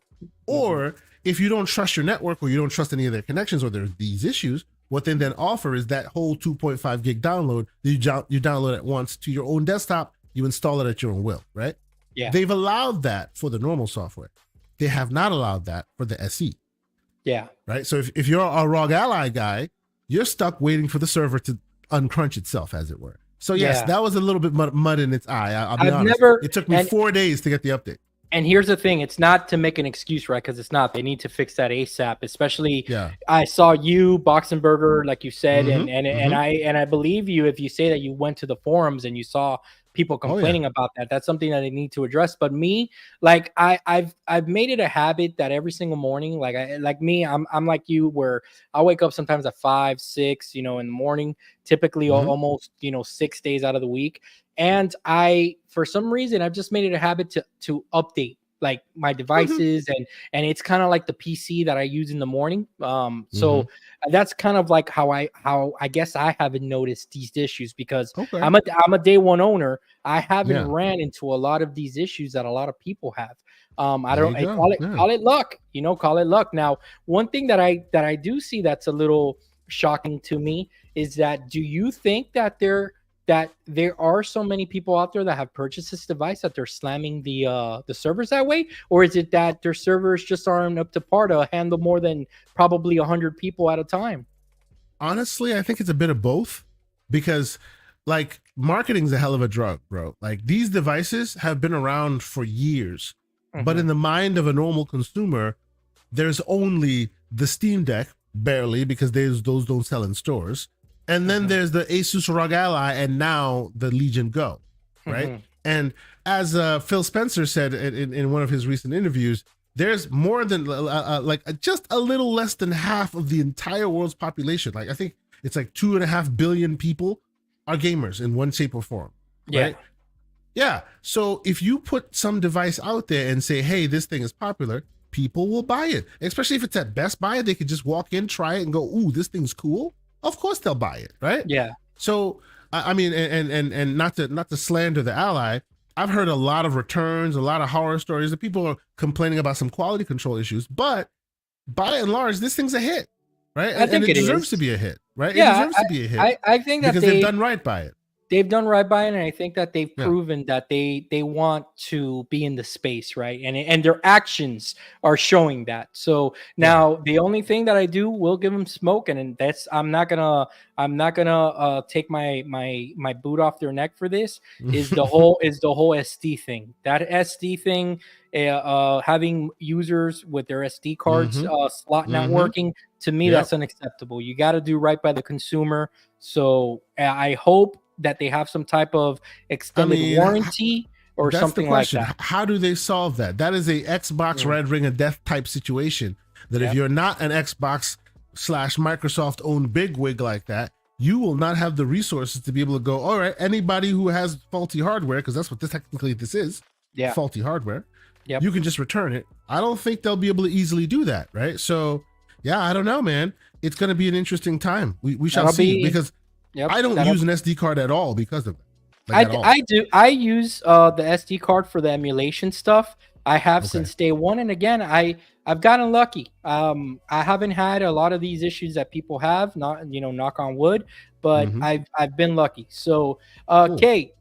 B: Or if you don't trust your network or you don't trust any of their connections or there's these issues, what they then offer is that whole 2.5 gig download that you download at once to your own desktop. You install it at your own will, right?
A: Yeah.
B: They've allowed that for the normal software. They have not allowed that for the SE.
A: Yeah.
B: Right. So if you're a ROG Ally guy, you're stuck waiting for the server to uncrunch itself, as it were. So yes, that was a little bit mud in its eye. I'll be honest. It took me 4 days to get the update.
A: And here's the thing, it's not to make an excuse, right? Because it's not. They need to fix that ASAP. Especially, I saw you, Boxenberger, like you said, and I believe you if you say that you went to the forums and you saw people complaining about that. That's something that they need to address. But me, like I've made it a habit that every single morning, like I'm like you, where I wake up sometimes at 5, 6, in the morning, typically almost 6 days out of the week. And for some reason, I've just made it a habit to update like my devices, and it's kind of like the PC that I use in the morning. So that's kind of like how I guess I haven't noticed these issues, because I'm a day one owner. I haven't ran into a lot of these issues that a lot of people have. I call it luck, call it luck. Now, one thing that I do see that's a little shocking to me is that, do you think that there are so many people out there that have purchased this device that they're slamming the servers that way? Or is it that their servers just aren't up to par to handle more than probably 100 people at a time?
B: Honestly, I think it's a bit of both, because like marketing's a hell of a drug, bro. Like these devices have been around for years, but in the mind of a normal consumer, there's only the Steam Deck, barely, because those don't sell in stores. And then there's the Asus ROG Ally, and now the Legion Go, right? And as Phil Spencer said in one of his recent interviews, there's more than just a little less than half of the entire world's population. Like I think it's like 2.5 billion people are gamers in one shape or form, right? Yeah. So if you put some device out there and say, hey, this thing is popular, people will buy it. Especially if it's at Best Buy, they could just walk in, try it, and go, ooh, this thing's cool. Of course they'll buy it, right?
A: Yeah.
B: So I mean, and not to slander the Ally, I've heard a lot of returns, a lot of horror stories that people are complaining about some quality control issues, but by and large, this thing's a hit, right? And it deserves to be a hit, right?
A: Yeah,
B: it deserves to be a hit.
A: I think that
B: because they've done right by it.
A: They've done right by it, and I think that they've proven that they want to be in the space, right? And their actions are showing that. So now the only thing that I do will give them smoke, and that's I'm not gonna take my boot off their neck for this. Is the whole SD thing. That SD thing, having users with their SD cards slot not working, to me that's unacceptable. You got to do right by the consumer. So I hope that they have some type of extended warranty or something like that.
B: How do they solve that? That is a Xbox Red Ring of Death type situation. That if you're not an Xbox / Microsoft owned bigwig like that, you will not have the resources to be able to go, all right, anybody who has faulty hardware, because that's what this is, faulty hardware, you can just return it. I don't think they'll be able to easily do that, right? So, yeah, I don't know, man. It's going to be an interesting time. We shall see, because I don't use an SD card at all because of that.
A: I do. I use the SD card for the emulation stuff. I have since day one, and again, I've gotten lucky. I haven't had a lot of these issues that people have. Not knock on wood, but I've been lucky. So, Kate,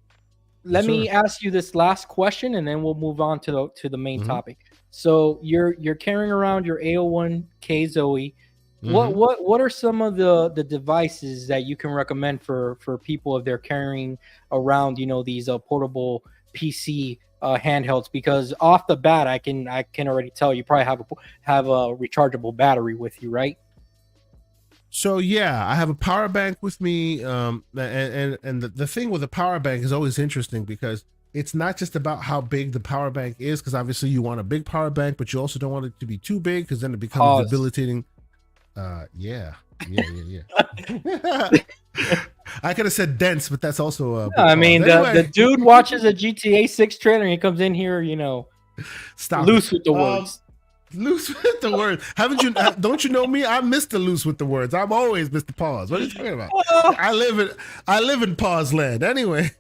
A: let me ask you this last question, and then we'll move on to the main topic. So you're carrying around your A01K Zoe.
B: Hmm.
A: What are some of the devices that you can recommend for people if they're carrying around, these portable PC handhelds? Because off the bat, I can already tell you probably have a rechargeable battery with you, right?
B: So yeah, I have a power bank with me, and the thing with a power bank is always interesting because it's not just about how big the power bank is, because obviously you want a big power bank, but you also don't want it to be too big because then it becomes
A: Pause.
B: debilitating. Yeah, yeah. I could have said dense, but that's also a big
A: I
B: pause.
A: mean, the
B: Anyway,
A: dude watches a GTA 6 trailer and he comes in here,
B: stop it.
A: loose with the words.
B: Loose with the words. Haven't you? Don't you know me? I'm Mr. Loose with the words. I'm always Mr. Pause. What are you talking about? I live in pause land. Anyway,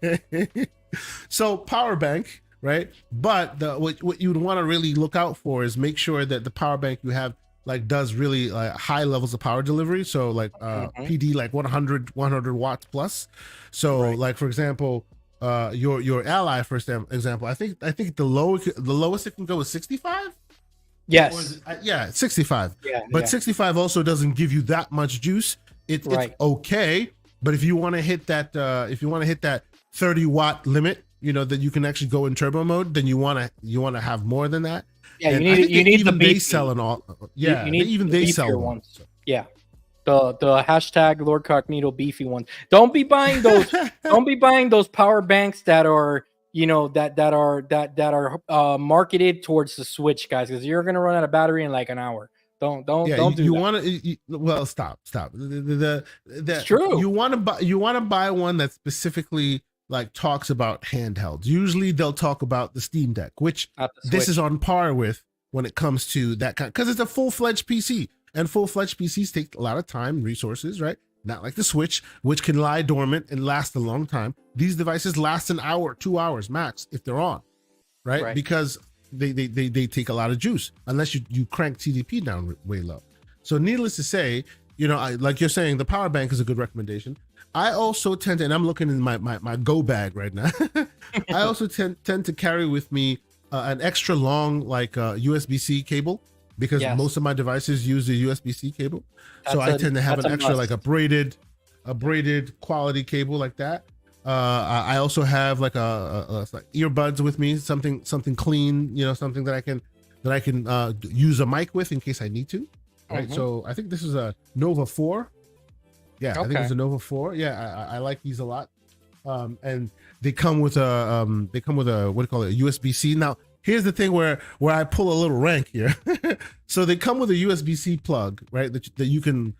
B: so power bank, right? But what you'd want to really look out for is make sure that the power bank you have like does really high levels of power delivery. So like
A: Mhm.
B: PD like 100 watts plus. So
A: Right.
B: like for example, your ally for example, I think the lowest it can go is 65. Or is
A: Yes.
B: it, yeah, 65.
A: Yeah.
B: But
A: Yeah.
B: 65 also doesn't give you that much juice. It's
A: Right.
B: okay, but if you want to hit that 30-watt limit, that you can actually go in turbo mode, then you want to have more than that.
A: Yeah. You
B: And I
A: need
B: think
A: you need the
B: they
A: beefy.
B: sell an all.
A: You
B: Yeah,
A: need the
B: they sell
A: beefier
B: one.
A: ones. Yeah. The hashtag Lord Cognito beefy ones. Don't be buying those. Don't be buying those power banks that are that are marketed towards the Switch, guys, because you're gonna run out of battery in like an hour. Don't don't
B: Yeah,
A: don't do
B: you
A: that.
B: want to. Well, stop.
A: It's true.
B: You want to buy one that specifically like talks about handhelds. Usually, they'll talk about the Steam Deck, which
A: Not the
B: this is
A: Switch.
B: on par with when it comes to that kind. Because it's a full fledged PC, and full fledged PCs take a lot of time, resources, right? Not like the Switch, which can lie dormant and last a long time. These devices last an hour, 2 hours max if they're on, right?
A: Right.
B: Because they take a lot of juice unless you crank TDP down way low. So needless to say, like you're saying, the power bank is a good recommendation. I also tend to, and I'm looking in my go bag right now. I also tend to carry with me an extra long like USB-C cable because
A: Yes.
B: most of my devices use the USB-C cable. So
A: That's
B: I
A: a
B: tend to have
A: that's
B: an
A: a
B: extra like
A: must.
B: a braided quality cable like that. I also have like like earbuds with me, something clean, something that I can use a mic with in case I need to. Right.
A: Mhm.
B: So I think this is a Nova 4. Yeah, I think
A: Okay.
B: it's a Nova 4. Yeah, I like these a lot. And they come with a what do you call it, a USB-C. Now here's the thing where I pull a little rank here. So they come with a USB-C plug, right? That you can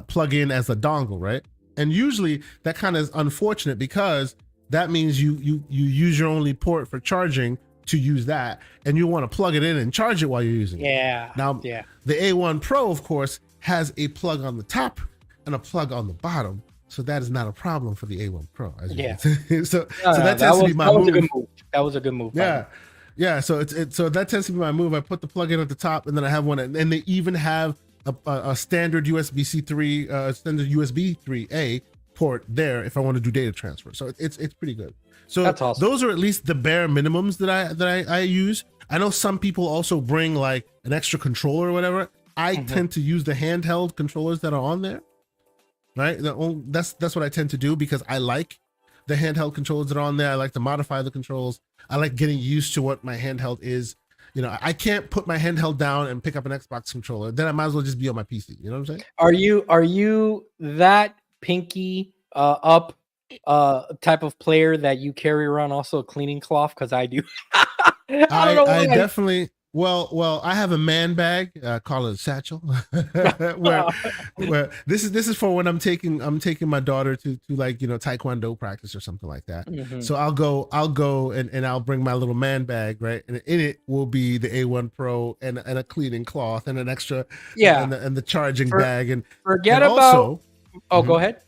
B: plug in as a dongle, right? And usually that kind of is unfortunate because that means you use your only port for charging to use that, and you want to plug it in and charge it while you're using it.
A: Yeah.
B: Now
A: Yeah.
B: the A1 Pro, of course, has a plug on the top and a plug on the bottom. So that is not a problem for the A1 Pro, as you
A: Yeah.
B: can see. So
A: No, no,
B: that tends to be my
A: that was a good
B: move.
A: move. That was a good move by
B: Yeah.
A: them.
B: Yeah. So so that tends to be my move. I put the plug in at the top, and then I have one, and they even have a standard USB-C 3, standard USB 3A port there if I want to do data transfer. So it's pretty good. So
A: That's awesome.
B: those are at least the bare minimums that I use. I know some people also bring like an extra controller or whatever. I
A: Mhm.
B: tend to use the handheld controllers that are on there. Right. That's what I tend to do because I like the handheld controls that are on there. I like to modify the controls. I like getting used to what my handheld is. I can't put my handheld down and pick up an Xbox controller. Then I might as well just be on my PC. You know what I'm saying?
A: Are you that pinky up type of player that you carry around also a cleaning cloth? Because I do. I don't know
B: I
A: why.
B: definitely well I have a man bag, call it a satchel, where this is for when I'm taking my daughter to like taekwondo practice or something like that.
A: Mhm.
B: So I'll go and I'll bring my little man bag, right, and in it will be the A1 Pro and a cleaning cloth and an extra
A: Yeah.
B: and the charging
A: For,
B: bag and
A: forget about.
B: also
A: Oh, go
B: Mhm.
A: ahead.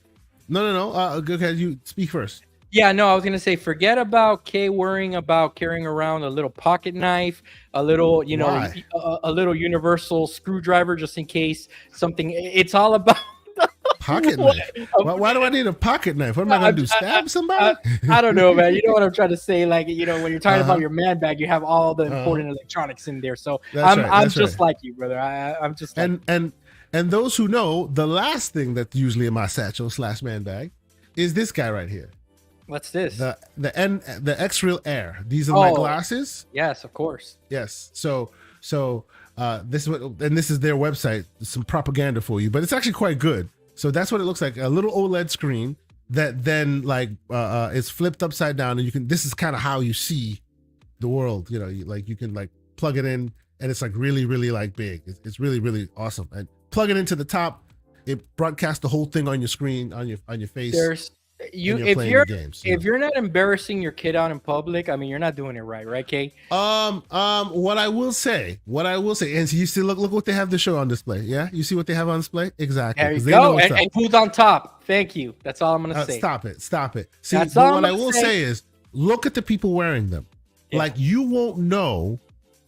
B: no go ahead, you speak first.
A: Yeah, no, I was gonna say, forget about Kay worrying about carrying around a little pocket knife, a little,
B: Why
A: a little universal screwdriver just in case something. It's all about.
B: pocket
A: What-
B: knife? Why do I need a pocket knife? What am I
A: I,
B: gonna do, stab
A: I,
B: somebody?
A: I don't know, man. You know what I'm trying to say? Like, when you're talking
B: Uh-huh.
A: about your man bag, you have all the
B: Uh-huh.
A: important electronics in there. So
B: That's right.
A: I'm
B: That's right.
A: just like you, brother. I'm just like
B: And And those who know, the last thing that's usually in my satchel / man bag is this guy right here.
A: What's this?
B: The X-Real Air. These are my glasses.
A: Yes, of course.
B: Yes. So this is what, and this is their website. Some propaganda for you, but it's actually quite good. So that's what it looks like. A little OLED screen that then is flipped upside down, and you can. This is kind of how you see the world. You know, you can like plug it in, and it's like really, really like big. It's really, really awesome. And plug it into the top, it broadcasts the whole thing on your screen, on your face.
A: If you're not embarrassing your kid out in public, I mean, you're not doing it right, Kay?
B: What I will say, and so you see, look what they have to show on display. Yeah, you see what they have on display? Exactly.
A: There you go. And who's on top? Thank you. That's all I'm gonna say.
B: Stop it. See, what I will say is, look at the people wearing them. Yeah. Like, you won't know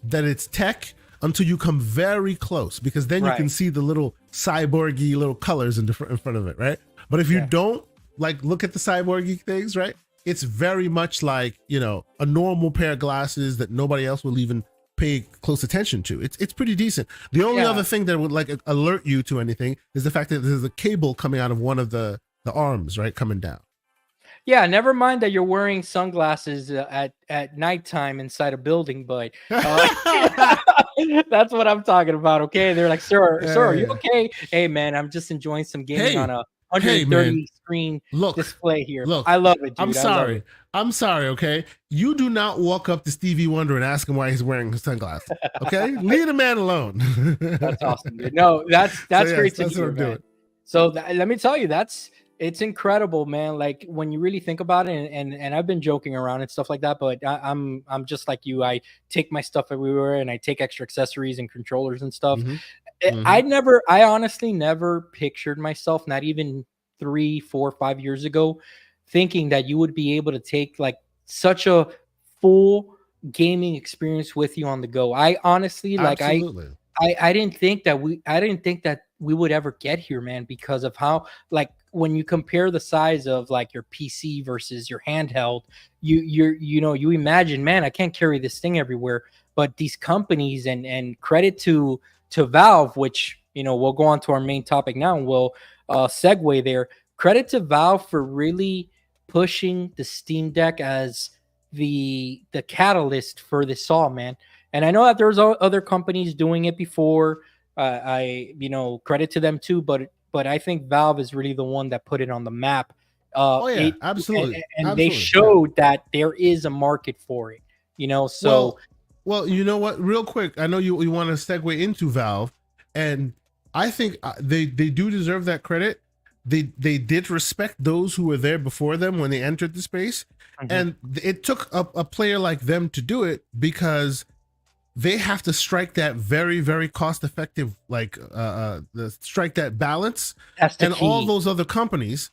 B: that it's tech until you come very close, because then you can see the little cyborgy little colors in front of it, right? But if you don't, like, look at the cyborgy things, right? It's very much like, you know, a normal pair of glasses that nobody else will even pay close attention to. It's pretty decent. The only other thing that would like alert you to anything is the fact that there's a cable coming out of one of the arms, right, coming down.
A: Yeah, never mind that you're wearing sunglasses at nighttime inside a building, but that's what I'm talking about. Okay, they're like, sir, are you okay? Hey, man, I'm just enjoying some gaming on a 130 screen display here.
B: Look,
A: I love it, dude.
B: I'm sorry, okay? You do not walk up to Stevie Wonder and ask him why he's wearing his sunglasses, okay? Leave the man alone.
A: That's awesome, dude. No, that's great to hear, man. So let me tell you, it's incredible, man. Like, when you really think about it, and I've been joking around and stuff like that, but I'm just like you. I take my stuff everywhere, and I take extra accessories and controllers and stuff. I honestly never pictured myself, not even 3, 4, 5 years ago, thinking that you would be able to take like such a full gaming experience with you on the go. I honestly, like, I didn't think that we would ever get here, man, because of how, like, when you compare the size of like your PC versus your handheld, you imagine, man, I can't carry this thing everywhere. But these companies, and credit to Valve, which, you know, we'll go on to our main topic now, and we'll segue there. Credit to Valve for really pushing the Steam Deck as the catalyst for this all, man. And I know that there's other companies doing it before. Credit to them too, but I think Valve is really the one that put it on the map.
B: Absolutely.
A: And they showed that there is a market for it, you know. So
B: well, you know what, real quick, I know you want to segue into Valve, and I think they do deserve that credit. They did respect those who were there before them when they entered the space. And it took a player like them to do it, because they have to strike that very cost effective, like strike that balance. And key. All those other companies,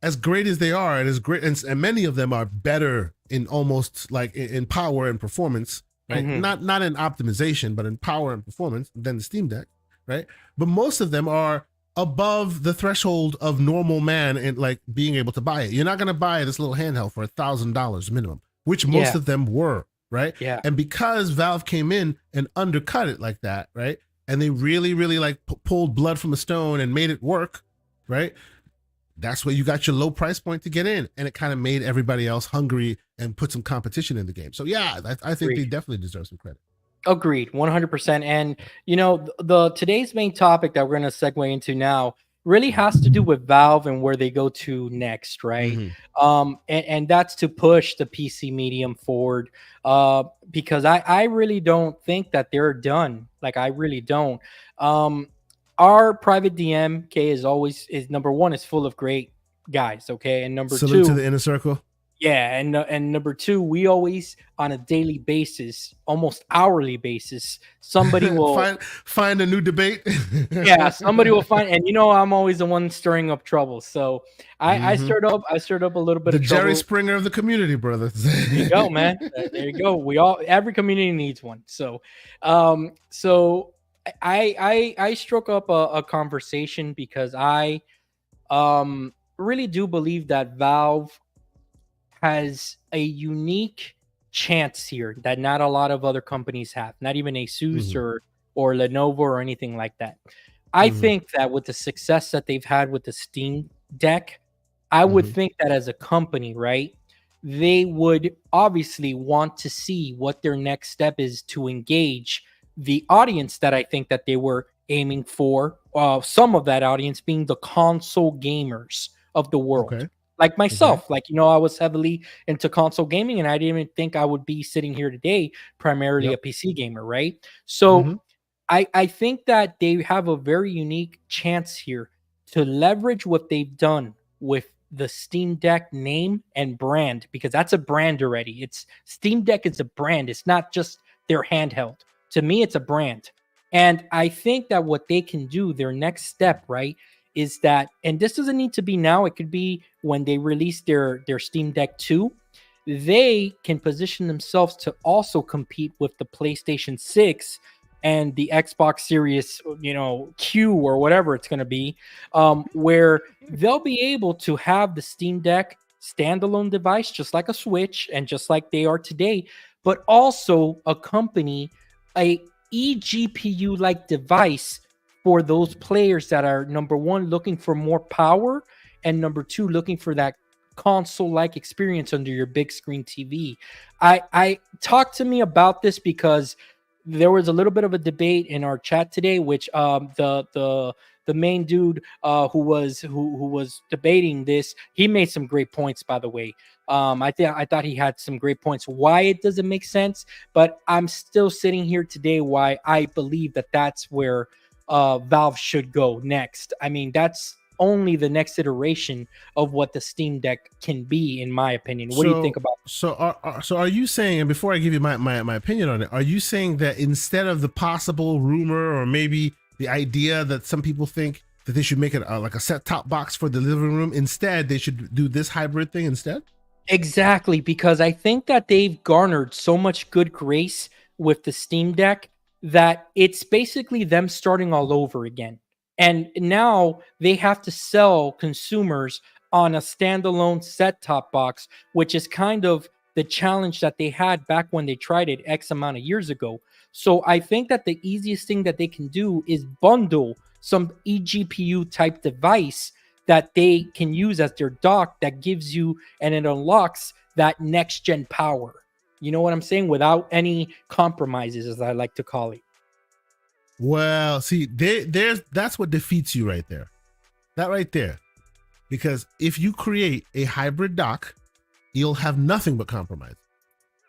B: as great as they are, and as great, and many of them are better in almost like in power and performance, right? Not in optimization, but in power and performance than the Steam Deck, right? But most of them are above the threshold of normal man and like being able to buy it. You're not going to buy this little handheld for $1,000 minimum, which most of them were. Right.
A: Yeah.
B: And because Valve came in and undercut it like that, right, and they really like pulled blood from a stone and made it work, right, that's where you got your low price point to get in, and it kind of made everybody else hungry and put some competition in the game. So yeah, I think they definitely deserve some credit.
A: Agreed, 100%. And you know, the today's main topic that we're going to segue into now really has to do with Valve and where they go to next, right? And that's to push the PC medium forward, because I really don't think that they're done. Like, I really don't. Our private DM, is number one, is full of great guys, okay? And number
B: Salute
A: two,
B: to the inner circle.
A: Yeah, and number two, we always, on a daily basis, almost hourly basis, somebody will
B: find a new debate.
A: Yeah, somebody will find, and you know, I'm always the one stirring up trouble. So I stirred up a little bit
B: the
A: of
B: Jerry
A: trouble.
B: Springer of the community, brother.
A: There you go, man. There you go. Every community needs one. So, I struck up a conversation because I really do believe that Valve has a unique chance here that not a lot of other companies have, not even Asus or Lenovo or anything like that. I
B: Mm-hmm.
A: think that with the success that they've had with the Steam Deck, I would
B: Mm-hmm.
A: think that as a company, right, they would obviously want to see what their next step is to engage the audience that I think that they were aiming for. Some of that audience being the console gamers of the world.
B: Okay.
A: Like
B: Okay.
A: myself, like, I was heavily into console gaming and I didn't even think I would be sitting here today, primarily a
B: Yep.
A: PC gamer, right?
B: Mm-hmm.
A: So I think that they have a very unique chance here to leverage what they've done with the Steam Deck name and brand, because that's a brand already. It's Steam Deck is a brand. It's not just their handheld. To me, it's a brand. And I think that what they can do, their next step, right, is that, and this doesn't need to be now, it could be when they release their Steam Deck 2, they can position themselves to also compete with the PlayStation 6 and the Xbox Series, Q or whatever it's going to be, where they'll be able to have the Steam Deck standalone device, just like a Switch and just like they are today, but also accompany a eGPU like device for those players that are, number one, looking for more power, and number two, looking for that console like experience under your big screen TV. I talk to me about this because there was a little bit of a debate in our chat today, which the main dude who was debating this, he made some great points, by the way. I thought he had some great points why it doesn't make sense, but I'm still sitting here today why I believe that that's where Valve should go next. I mean, that's only the next iteration of what the Steam Deck can be, in my opinion. What do you think
B: So,
A: about?
B: are you saying? And before I give you my opinion on it, are you saying that instead of the possible rumor or maybe the idea that some people think that they should make it like a set top box for the living room, instead they should do this hybrid thing instead?
A: Exactly, because I think that they've garnered so much good grace with the Steam Deck that it's basically them starting all over again. And now they have to sell consumers on a standalone set top box, which is kind of the challenge that they had back when they tried it X amount of years ago. So I think that the easiest thing that they can do is bundle some eGPU type device that they can use as their dock that gives you and it unlocks that next gen power. You know what I'm saying? Without any compromises, as I like to call it.
B: Well, see, there's that's what defeats you right there. That right there. Because if you create a hybrid dock, you'll have nothing but compromise.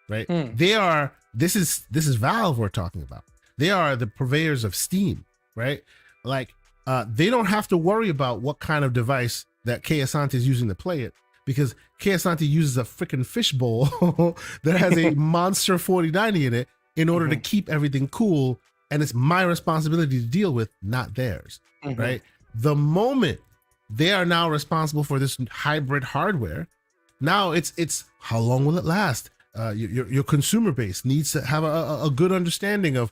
B: Right? This is Valve we're talking about. They are the purveyors of Steam, right? Like they don't have to worry about what kind of device that Kay Asante is using to play it, because Kay Asante uses a freaking fishbowl that has a monster 4090 in it in order to keep everything cool, and it's my responsibility to deal with, not theirs, right? The moment they are now responsible for this hybrid hardware, now it's how long will it last? Your consumer base needs to have a good understanding of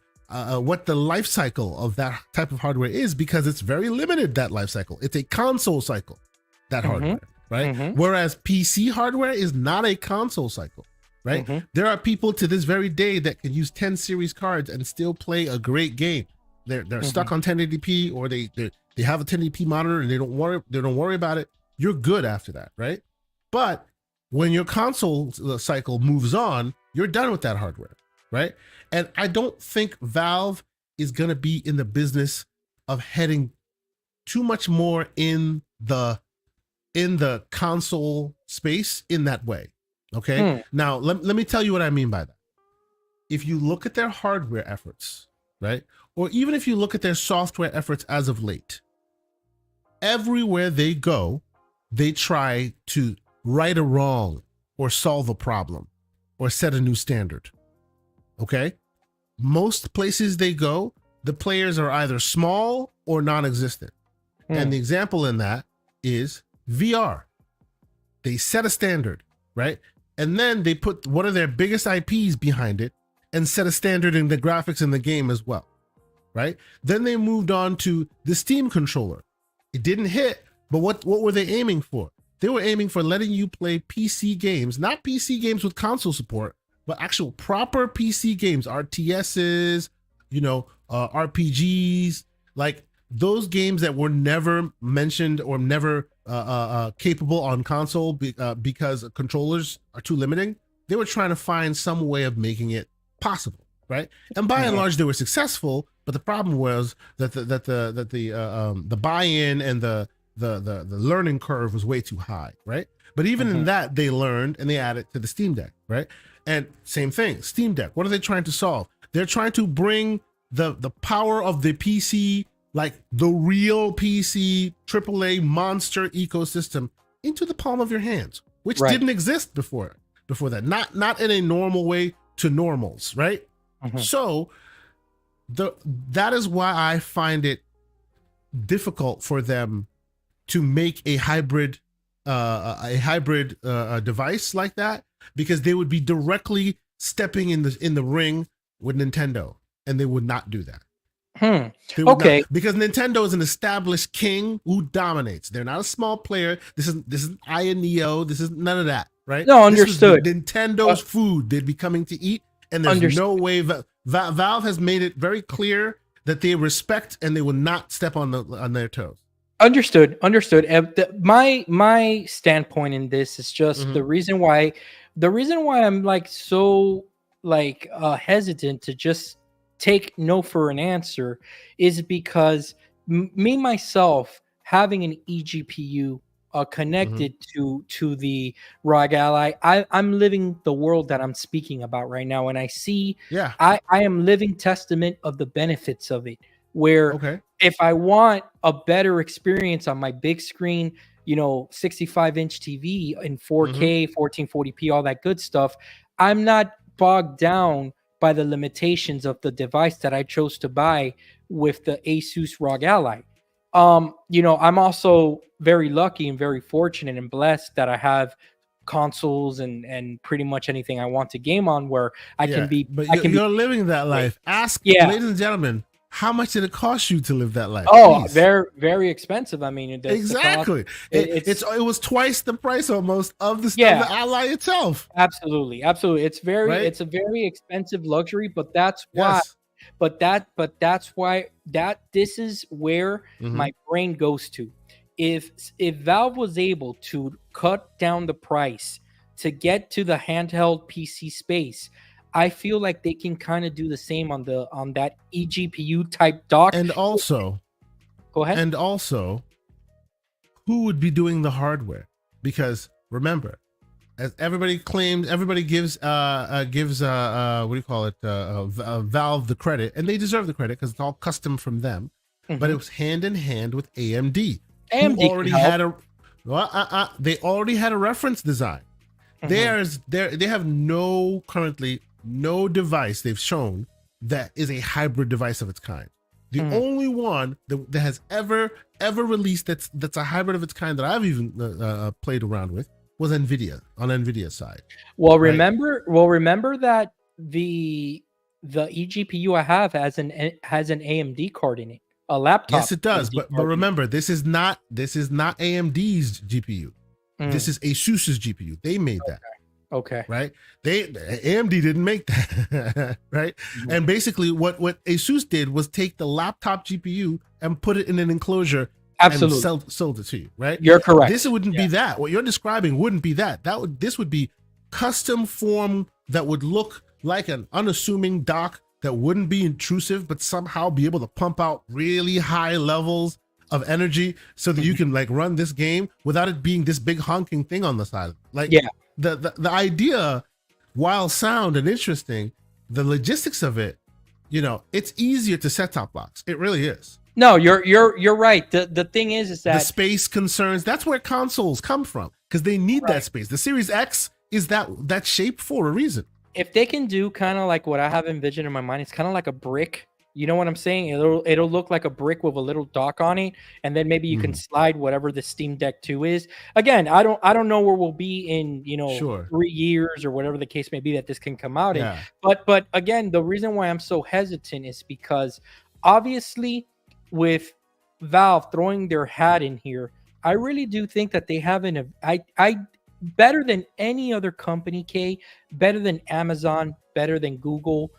B: what the life cycle of that type of hardware is, because it's very limited, that life cycle. It's a console cycle, that hardware, right? Whereas PC hardware is not a console cycle, right? There are people to this very day that can use 10 series cards and still play a great game. They're stuck on 1080p, or they have a 1080p monitor and they don't worry about it. You're good after that, right? But when your console cycle moves on, you're done with that hardware, right? And I don't think Valve is going to be in the business of heading too much more in the console space in that way. Okay. Now, let me tell you what I mean by that. If you look at their hardware efforts, right? Or even if you look at their software efforts as of late, everywhere they go, they try to right a wrong or solve a problem or set a new standard. Okay. Most places they go, the players are either small or non-existent. And the example in that is VR. They set a standard, right? And then they put one of their biggest IPs behind it and set a standard in the graphics in the game as well, right? Then they moved on to the Steam controller. It didn't hit, but what were they aiming for? They were aiming for letting you play PC games, not PC games with console support, but actual proper PC games, RTSs, RPGs. Like those games that were never mentioned or never capable on console because controllers are too limiting, they were trying to find some way of making it possible, right? And by and large, they were successful. But the problem was that the buy-in and the learning curve was way too high, right? But even in that, they learned and they added to the Steam Deck, right? And same thing, Steam Deck. What are they trying to solve? They're trying to bring the power of the PC, like the real PC AAA monster ecosystem, into the palm of your hands, which didn't exist before that. Not in a normal way to normals, right? So that is why I find it difficult for them to make a hybrid device like that, because they would be directly stepping in the ring with Nintendo, and they would not do that.
A: Okay.
B: Not, because Nintendo is an established king who dominates. They're not a small player. This isn't Aya Neo. This is none of that, right?
A: No, understood.
B: Nintendo's food they'd be coming to eat, and there's no way. Valve has made it very clear that they respect and they will not step on their toes.
A: Understood. My standpoint in this is just the reason why I'm like so like hesitant to just take no for an answer is because me myself having an eGPU connected to the ROG Ally, I'm living the world that I'm speaking about right now, and I see I am living testament of the benefits of it, where if I want a better experience on my big screen, 65-inch TV in 4K, 1440p, all that good stuff, I'm not bogged down by the limitations of the device that I chose to buy with the Asus ROG Ally. I'm also very lucky and very fortunate and blessed that I have consoles and pretty much anything I want to game on where I can be.
B: But you're living that life. Ask, ladies and gentlemen, how much did it cost you to live that life?
A: Oh, very, very expensive. I mean,
B: exactly. It was twice the price almost of the Ally itself.
A: Absolutely. It's a very expensive luxury, but that's why. But that's why this is where my brain goes to. If Valve was able to cut down the price to get to the handheld PC space, I feel like they can kind of do the same on that eGPU type dock.
B: And also,
A: go ahead.
B: And also, who would be doing the hardware? Because remember, as everybody claims, everybody gives what do you call it? Valve the credit, and they deserve the credit because it's all custom from them. But it was hand in hand with AMD.
A: AMD
B: already had they already had a reference design. They have currently no device they've shown that is a hybrid device of its kind. The only one that has ever released that's a hybrid of its kind that I've even played around with was NVIDIA, on NVIDIA's side.
A: Well, remember that the eGPU I have has an AMD card in it, a laptop.
B: Yes, it does. But remember, this is not AMD's GPU. This is Asus's GPU. They made that.
A: Okay.
B: Right. AMD didn't make that. Right. And basically what Asus did was take the laptop GPU and put it in an enclosure.
A: Absolutely.
B: And sold it to you. Right.
A: You're correct.
B: This wouldn't be that. What you're describing wouldn't be that. This would be custom form that would look like an unassuming dock that wouldn't be intrusive, but somehow be able to pump out really high levels of energy so that you can like run this game without it being this big honking thing on the side. The idea, while sound and interesting, the logistics of it, it's easier to set top box. It really is.
A: No, you're right. The thing is that
B: the space concerns, that's where consoles come from, because they need that space. The Series X is that shape for a reason.
A: If they can do kind of like what I have envisioned in my mind, it's kind of like a brick. You know what I'm saying? It'll look like a brick with a little dock on it, and then maybe you can slide whatever the Steam Deck 2 is. Again, I don't know where we'll be in 3 years or whatever the case may be that this can come out in. But again, the reason why I'm so hesitant is because obviously with Valve throwing their hat in here, I really do think that they have I better than any other company, better than Amazon, better than Google.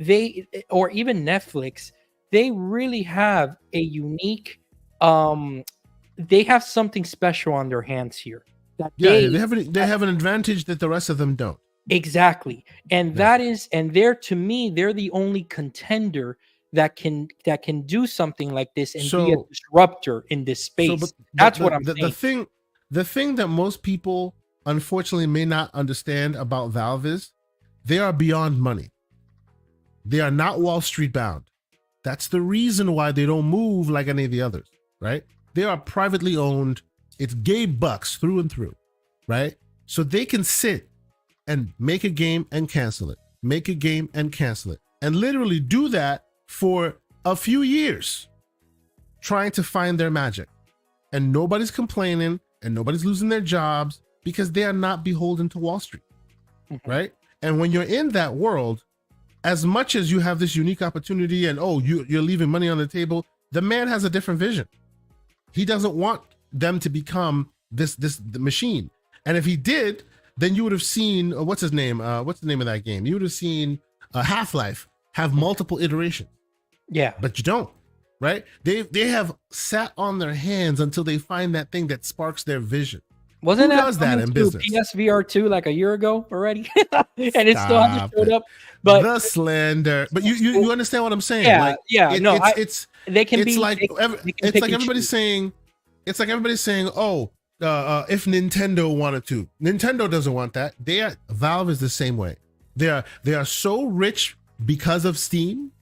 A: They or even Netflix, they really have a unique, they have something special on their hands here. That
B: Yeah, they have an advantage that the rest of them don't.
A: exactly, and
B: Yeah.
A: they're, to me, they're the only contender that can do something like this and be a
B: So
A: disruptor in this
B: so
A: space.
B: but
A: That's what I'm
B: the
A: saying.
B: thing that most people unfortunately may not understand about Valve is they are beyond money. They are not Wall Street bound. That's the reason why they don't move like any of the others, right? They are privately owned. It's Gabe Bucks through and through, right? So they can sit and make a game and cancel it, make a game and cancel it, and literally do that for a few years, trying to find their magic. And nobody's complaining and nobody's losing their jobs because they are not beholden to Wall Street, right? And when you're in that world, as much as you have this unique opportunity and you're leaving money on the table, the man has a different vision. He doesn't want them to become the machine. And if he did, then you would have seen what's the name of that game? You would have seen Half-Life have multiple iterations.
A: Yeah,
B: but you don't, right? They have sat on their hands until they find that thing that sparks their vision.
A: wasn't
B: Who
A: that
B: does that in business?
A: PSVR 2 like a year ago already? And it still hasn't showed up. But
B: the slander. But you understand what I'm saying?
A: Yeah,
B: like,
A: yeah. They can
B: it's
A: be
B: like it's like everybody's
A: choose.
B: saying. It's like everybody's saying, if Nintendo wanted to. Nintendo doesn't want that. Valve is the same way. They are so rich because of Steam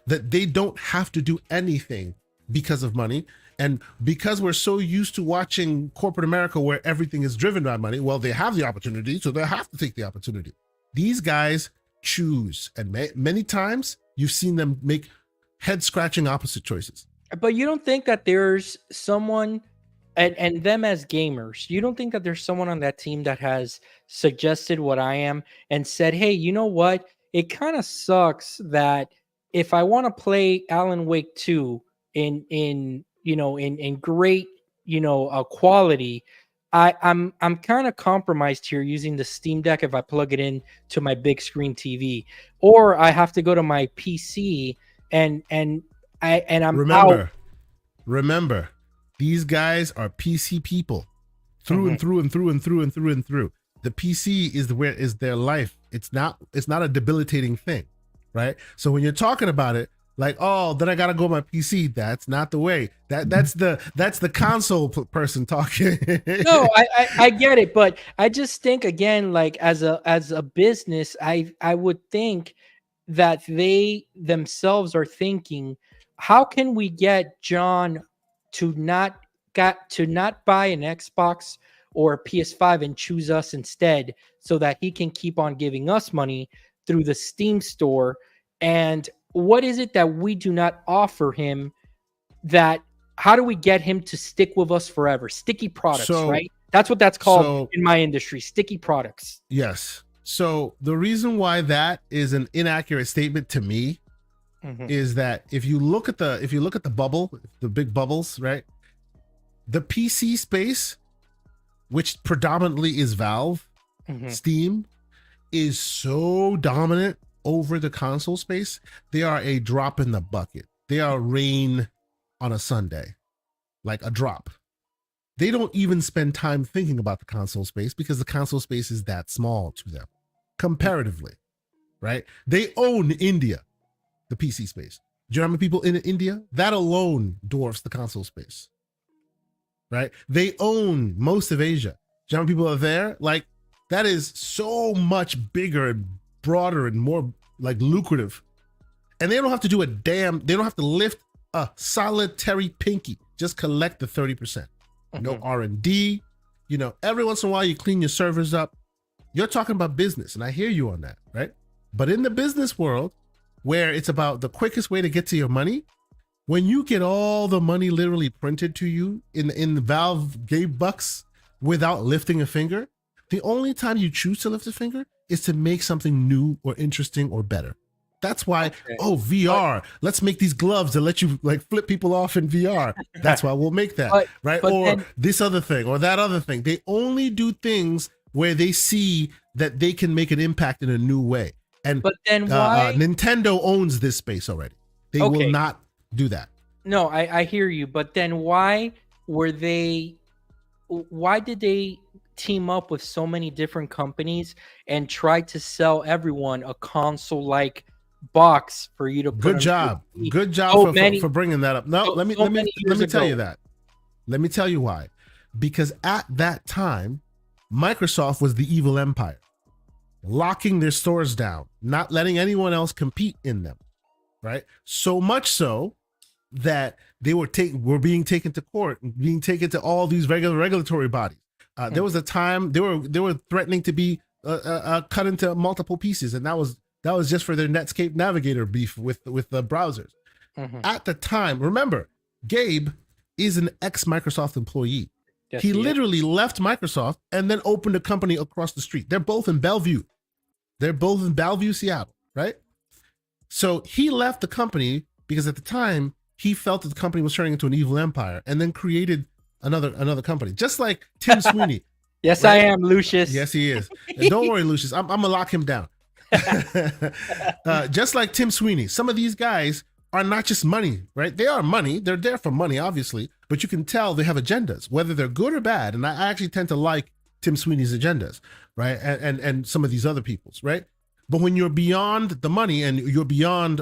B: that they don't have to do anything because of money. And because we're so used to watching corporate America where everything is driven by money, well, they have the opportunity, so they have to take the opportunity. These guys choose, and many times you've seen them make head-scratching opposite choices.
A: But you don't think that there's someone, and them as gamers, you don't think that there's someone on that team that has suggested what I am and said, hey, you know what? It kind of sucks that if I want to play Alan Wake 2 in great, quality, I'm kind of compromised here using the Steam Deck if I plug it in to my big screen TV, or I have to go to my PC and I'm out.
B: Remember, these guys are PC people through and through and through and through and through and through. The PC is their life. It's not a debilitating thing, right? So when you're talking about it, like, oh, then I gotta go my PC. That's not the way. That's the console person talking.
A: No, I get it, but I just think, again, like as a business, I would think that they themselves are thinking, how can we get John to not buy an Xbox or a PS5 and choose us instead, so that he can keep on giving us money through the Steam store? And what is it that we do not offer him? That how do we get him to stick with us forever? Sticky products, right? That's what that's called in my industry, sticky products.
B: Yes. So the reason why that is an inaccurate statement to me is that if you look at the bubble, the big bubbles, right? The PC space, which predominantly is Valve, Steam, is so dominant over the console space. They are a drop in the bucket. They are rain on a Sunday, like a drop. They don't even spend time thinking about the console space because the console space is that small to them comparatively, right? They own India, the PC space. Do you know how many people in India? That alone dwarfs the console space, right? They own most of Asia. Do you know how many people are there? Like, that is so much bigger and broader and more like lucrative. And they don't have to do they don't have to lift a solitary pinky. Just collect the 30%. No R&D. Every once in a while you clean your servers up. You're talking about business, and I hear you on that, right? But in the business world, where it's about the quickest way to get to your money, when you get all the money literally printed to you in the Valve Gabe Bucks without lifting a finger, the only time you choose to lift a finger is to make something new or interesting or better. That's why, VR, let's make these gloves that let you like flip people off in VR. That's why we'll make that, right? Or this other thing or that other thing. They only do things where they see that they can make an impact in a new way. And
A: but then why?
B: Nintendo owns this space already. They will not do that.
A: No, I hear you, but then why did they team up with so many different companies and try to sell everyone a console like box for you to put
B: Good
A: on
B: job.
A: your TV
B: Good job
A: so
B: for,
A: many
B: for bringing that up. No,
A: so,
B: let me
A: so
B: let me
A: many
B: let
A: years
B: me tell
A: ago?
B: you that. Let me tell you why. Because at that time, Microsoft was the evil empire, locking their stores down, not letting anyone else compete in them, right? So much so that they were being taken to court, being taken to all these regulatory bodies. There was a time they were threatening to be cut into multiple pieces, and that was just for their Netscape Navigator beef with the browsers.
A: Mhm.
B: At the time, remember, Gabe is an ex-Microsoft employee.
A: Yes,
B: He
A: he is.
B: literally left Microsoft and then opened a company across the street. They're both in Bellevue. Seattle, right? So he left the company because at the time he felt that the company was turning into an evil empire, and then created another company, just like Tim Sweeney.
A: Yes,
B: right?
A: I am, Lucius.
B: Yes, he is. And don't worry, Lucius. I'm gonna lock him down. Just like Tim Sweeney, some of these guys are not just money, right? They are money. They're there for money, obviously, but you can tell they have agendas, whether they're good or bad. And I actually tend to like Tim Sweeney's agendas, right? And some of these other people's, right? But when you're beyond the money and you're beyond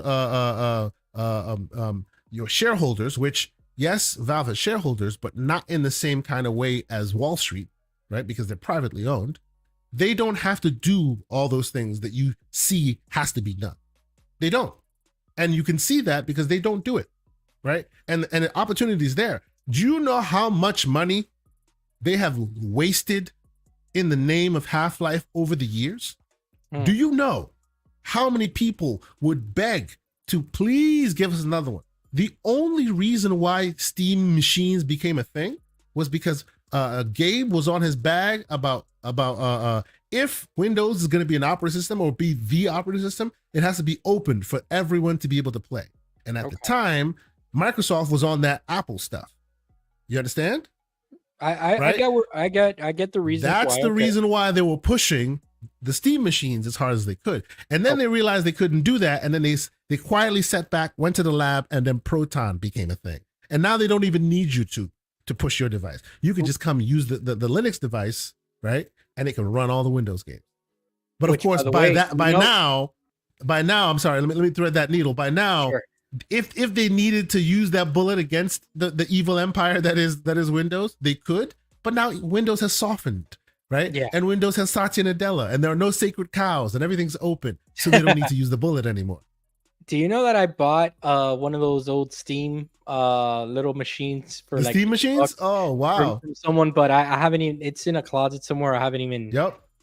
B: your shareholders, which yes, Valve has shareholders, but not in the same kind of way as Wall Street, right? Because they're privately owned. They don't have to do all those things that you see has to be done. They don't. And you can see that because they don't do it, right? And the opportunity is there. Do you know how much money they have wasted in the name of Half-Life over the years? Do you know how many people would beg to please give us another one? The only reason why Steam machines became a thing was because Gabe was on his bag about if Windows is going to be an operating system or be the operating system, it has to be open for everyone to be able to play. And at the time, Microsoft was on that Apple stuff. You understand?
A: I get the reason.
B: That's the reason why they were pushing the Steam machines as hard as they could. And then they realized they couldn't do that. And then they quietly sat back, went to the lab, and then Proton became a thing. And now they don't even need you to push your device. You can just come use the Linux device, right? And it can run all the Windows games. But of course, by now, I'm sorry, let me thread that needle. By now, sure. if they needed to use that bullet against the evil empire that is Windows, they could. But now Windows has softened, right?
A: Yeah.
B: And Windows has Satya Nadella, and there are no sacred cows, and everything's open, so they don't need to use the bullet anymore.
A: Do you know that I bought one of those old Steam little machines for
B: the Steam machines? Oh wow!
A: From someone, but I haven't even. It's in a closet somewhere. I haven't even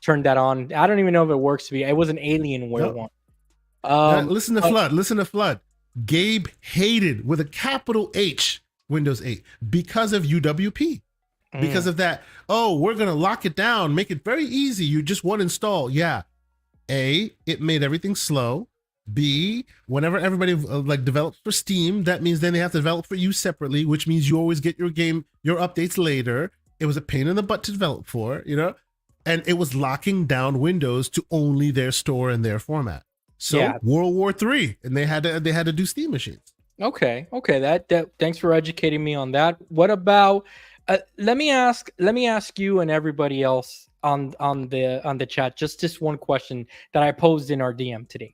A: turned that on. I don't even know if it works. It was an Alienware one.
B: Listen to Flood. Gabe hated with a capital H Windows 8 because of UWP. Because of that. Oh, we're gonna lock it down, make it very easy. You just one install. Yeah. A, it made everything slow. B, whenever everybody develops for Steam, that means then they have to develop for you separately, which means you always get your updates later. It was a pain in the butt to develop for, and it was locking down Windows to only their store and their format. So World War III, and they had to do Steam machines.
A: Okay. That thanks for educating me on that. What about? Let me ask you and everybody else on the chat just this one question that I posed in our DM today.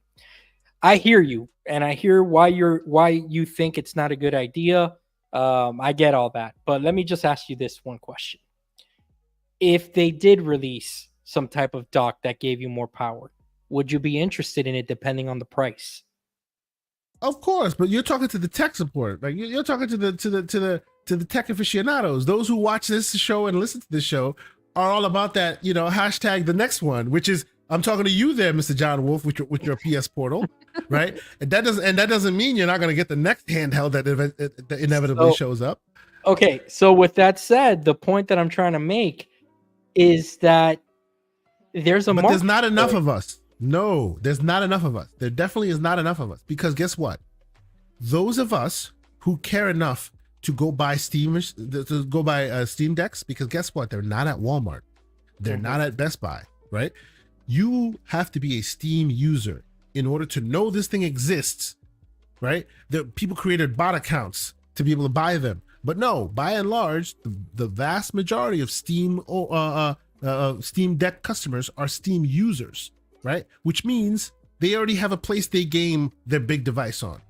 A: I hear you, and I hear why you think it's not a good idea. I get all that, but let me just ask you this one question: if they did release some type of dock that gave you more power, would you be interested in it? Depending on the price,
B: of course. But you're talking to the tech support, like you're talking to the tech aficionados. Those who watch this show and listen to this show are all about that. Hashtag the next one, which is. I'm talking to you there, Mr. John Wolf, with your PS Portal, right? And that doesn't mean you're not going to get the next handheld that inevitably shows up.
A: Okay, so with that said, the point that I'm trying to make is that there's
B: not enough of us. No, there's not enough of us. There definitely is not enough of us, because guess what? Those of us who care enough to go buy Steam decks, because guess what? They're not at Walmart. They're not at Best Buy, right? You have to be a Steam user in order to know this thing exists right? The people created bot accounts to be able to buy them. But no, by and large, the vast majority of Steam Deck customers are Steam users, right? Which means they already have a place they game their big device on.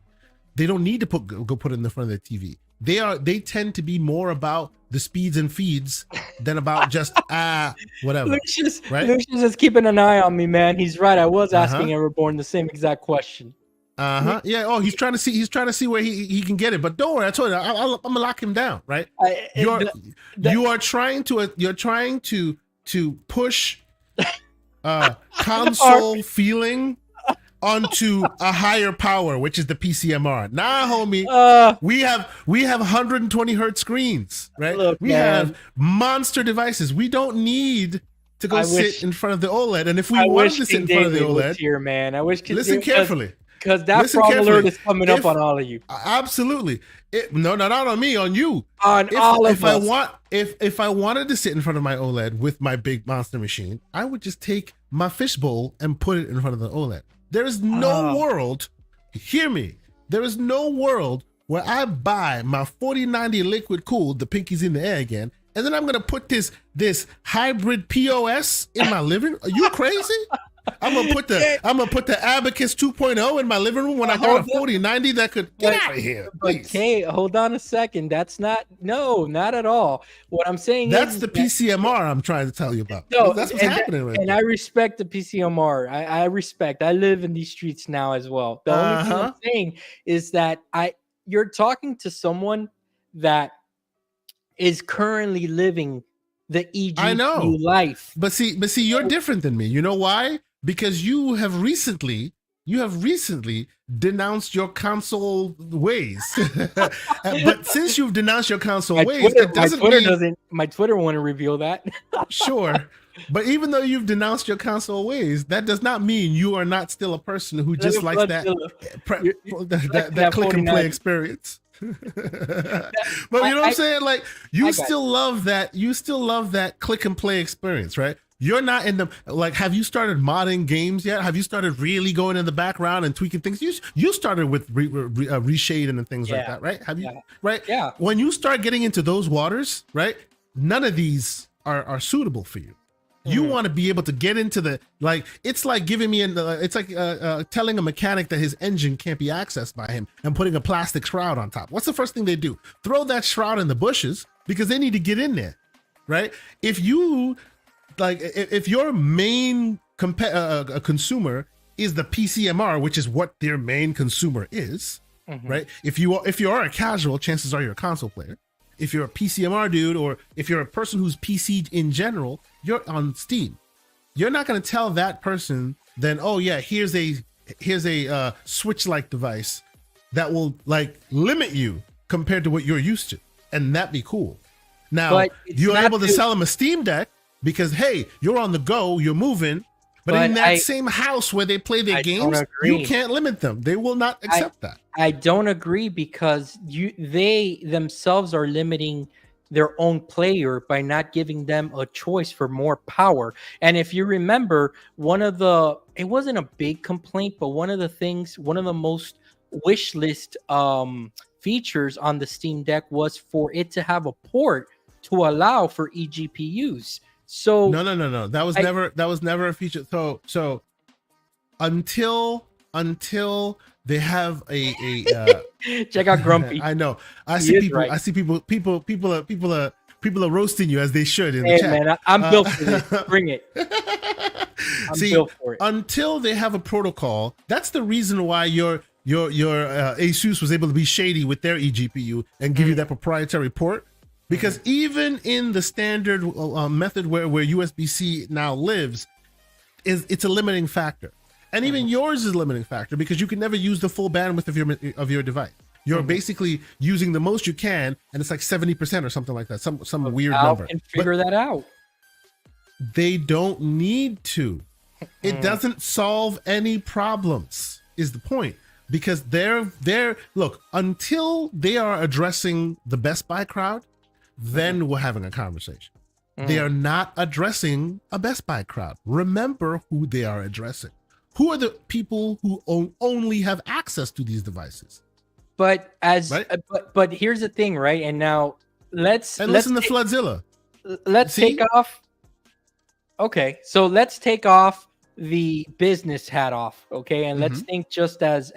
B: They don't need to go put it in the front of their TV. They tend to be more about the speeds and feeds than about just whatever.
A: Lucius is keeping an eye on me, man. He's right. I was asking Everborn the same exact question.
B: Yeah. Oh, he's trying to see where he can get it. But don't worry, I told you, I'm gonna lock him down, right? You're trying to push console feeling onto a higher power, which is the PCMR. Nah, homie, we have 120 hertz screens, right? Look, we have monster devices. We don't need to go sit in front of the OLED. And if we wanted to sit in front of the OLED,
A: here, man, I wish.
B: Listen carefully.
A: Because that problem alert is coming up on all of you.
B: Absolutely. No, not on me, on you.
A: On all of us.
B: If I wanted to sit in front of my OLED with my big monster machine, I would just take my fishbowl and put it in front of the OLED. There is no world, hear me, there is no world where I buy my 4090 liquid cooled, the pinky's in the air again, and then I'm going to put this hybrid POS in my living room. Are you crazy? I'm gonna put the Abacus 2.0 in my living room when I got a 4090 that could get out of here. Please.
A: Okay, hold on a second. That's not at all. What I'm saying
B: that's the PCMR I'm trying to tell you about.
A: No,
B: that's what's happening right
A: now. I respect the PCMR. I respect. I live in these streets now as well. The only thing I'm saying is that you're talking to someone that is currently living the eGPU life.
B: But see, you're different than me. You know why? Because you have recently denounced your console ways. But since you've denounced your console ways,
A: my Twitter won't reveal that.
B: Sure. But even though you've denounced your console ways, that does not mean you are not still a person who just likes that click and play experience. But you know what I'm saying? Like you still love that click and play experience, right? You're not in the have you started modding games yet? Have you started really going in the background and tweaking things? You started with reshading and things like that, right? Have you? Yeah. Right?
A: Yeah.
B: When you start getting into those waters, right? None of these are suitable for you. You want to be able to get into it's like giving me it's like telling a mechanic that his engine can't be accessed by him and putting a plastic shroud on top. What's the first thing they do? Throw that shroud in the bushes because they need to get in there, right? If you if your main consumer is the PCMR, which is what their main consumer is, right? If you are a casual, chances are you're a console player. If you're a PCMR dude, or if you're a person who's PC'd in general, you're on Steam. You're not going to tell that person then, oh yeah, here's a Switch-like device that will limit you compared to what you're used to, and that be cool. Now you're able to sell them a Steam Deck because hey, you're on the go, you're moving. But in that same house where they play their games, you can't limit them. They will not accept that.
A: I don't agree because they themselves are limiting their own player by not giving them a choice for more power. And if you remember, it wasn't a big complaint, but one of the most wish list features on the Steam Deck was for it to have a port to allow for eGPUs. So
B: no. That was never a feature. So until they have a
A: check out Grumpy.
B: I know. I see people. Right. I see people are roasting you as they should in the chat.
A: Man, I'm built for this. Bring it. I'm built for it.
B: Until they have a protocol, that's the reason why your Asus was able to be shady with their eGPU and give you that proprietary port. Because even in the standard method where USB-C now lives, it's a limiting factor. And even yours is a limiting factor because you can never use the full bandwidth of your device. You're basically using the most you can, and it's like 70% or something like that. Some weird number.
A: And figure that out.
B: They don't need to. It doesn't solve any problems, is the point. Because look, until they are addressing the Best Buy crowd, then we're having a conversation. They are not addressing a Best Buy crowd. Remember who they are addressing. Who are the people who only have access to these devices?
A: But
B: right?
A: But here's the thing, right? And now let's
B: listen to Floodzilla.
A: Let's take off. Okay, so let's take off the business hat off, okay, and let's think just as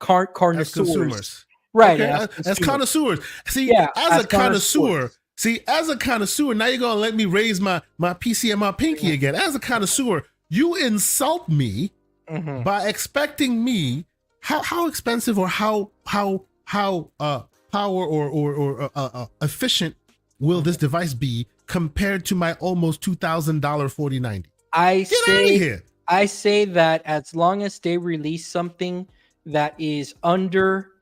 A: connoisseurs,
B: consumers,
A: right?
B: Okay, as connoisseurs. See,
A: yeah,
B: as a connoisseur. See, as a connoisseur, now you're gonna let me raise my PC and my pinky again. As a connoisseur, you insult me by expecting me how expensive or how power or efficient will this device be compared to my almost $2,000 4090?
A: I say that as long as they release something that is under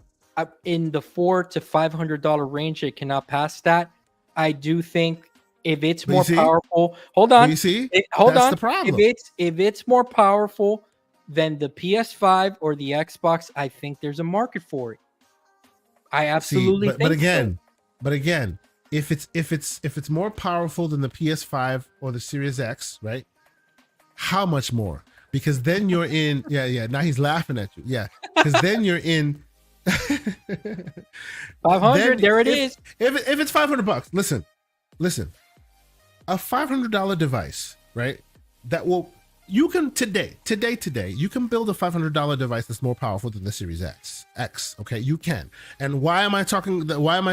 A: in the $400 to $500 range, it cannot pass that. I do think if it's more powerful, hold on.
B: You see,
A: hold on.
B: The problem.
A: If it's more powerful than the PS5 or the Xbox, I think there's a market for it. I absolutely think
B: but again, if it's more powerful than the PS5 or the Series X, right? How much more? Because then you're in now he's laughing at you. Yeah. Because then you're in
A: 500, there it is.
B: If it's $500, listen. A $500 device, right? That will you can today, you can build a $500 device that's more powerful than the Series X. Okay, you can. And why am I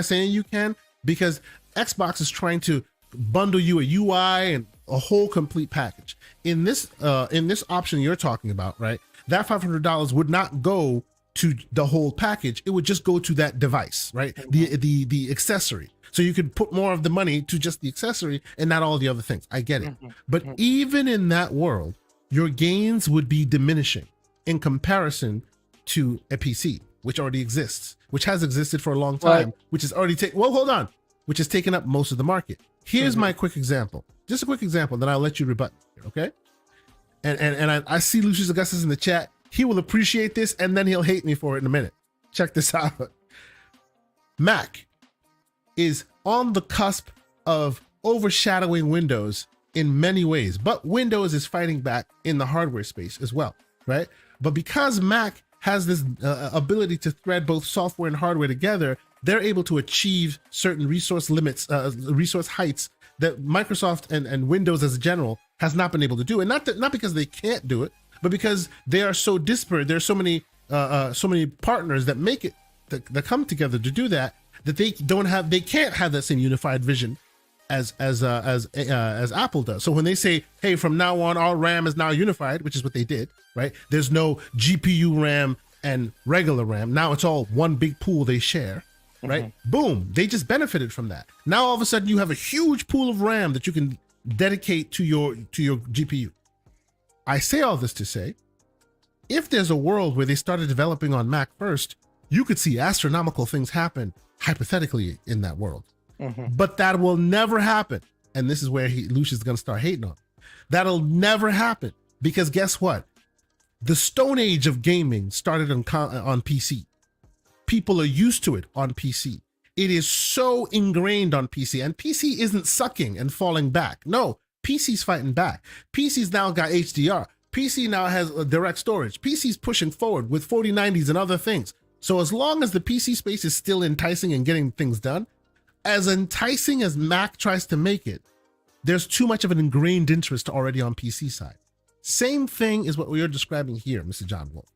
B: saying you can? Because Xbox is trying to bundle you a UI and a whole complete package. In this option you're talking about, right? That $500 would not go to the whole package. It would just go to that device, right? The accessory. So you could put more of the money to just the accessory and not all the other things. I get it. But even in that world, your gains would be diminishing in comparison to a PC, which already exists, which has existed for a long time, which is already which has taken up most of the market. Here's my quick example. Just a quick example, then I'll let you rebut here, okay? And I see Lucius Augustus in the chat. He will appreciate this, and then he'll hate me for it in a minute. Check this out. Mac is on the cusp of overshadowing Windows in many ways, but Windows is fighting back in the hardware space as well, right? But because Mac has this ability to thread both software and hardware together, they're able to achieve certain resource limits, resource heights that Microsoft and Windows as a general has not been able to do. And not because they can't do it, but because they are so disparate. There's so many partners that make it that come together to do that they can't have that same unified vision as Apple does. So when they say, hey, from now on our RAM is now unified, which is what they did, right? There's no GPU RAM and regular RAM. Now it's all one big pool they share, right? Boom, they just benefited from that. Now all of a sudden you have a huge pool of RAM that you can dedicate to your GPU. I say all this to say, if there's a world where they started developing on Mac first, you could see astronomical things happen hypothetically in that world. But that will never happen. And this is where Lucius is going to start hating on. That'll never happen because guess what? The Stone Age of gaming started on PC. People are used to it on PC. It is so ingrained on PC, and PC isn't sucking and falling back. No, PC's fighting back. PC's now got HDR. PC now has direct storage. PC's pushing forward with 4090s and other things. So as long as the PC space is still enticing and getting things done, as enticing as Mac tries to make it, there's too much of an ingrained interest already on PC side. Same thing is what we are describing here, Mr. John Wolf.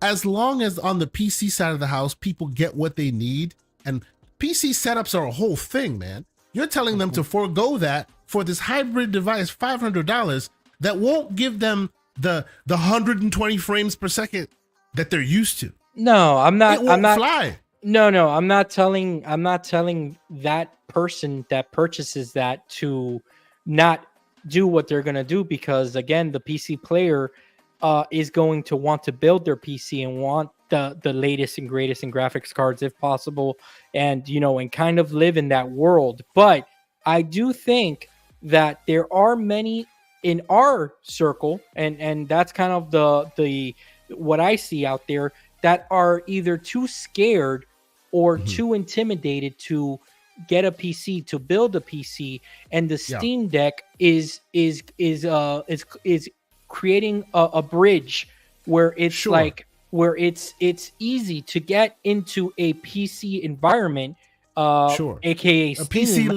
B: As long as on the PC side of the house, people get what they need, and PC setups are a whole thing, man. You're telling them to forego that for this hybrid device, $500, that won't give them the 120 frames per second that they're used to.
A: No, I'm not.
B: It won't fly.
A: No, I'm not telling that person that purchases that to not do what they're gonna do, because again, the PC player is going to want to build their PC and want the latest and greatest in graphics cards if possible, and and kind of live in that world. But I do think that there are many in our circle, and that's kind of the what I see out there, that are either too scared or too intimidated to get a PC, to build a PC, and the Steam Deck is creating a bridge where it's
B: Sure.
A: like where it's easy to get into a PC environment,
B: Sure.
A: aka
B: A
A: Steam.
B: PC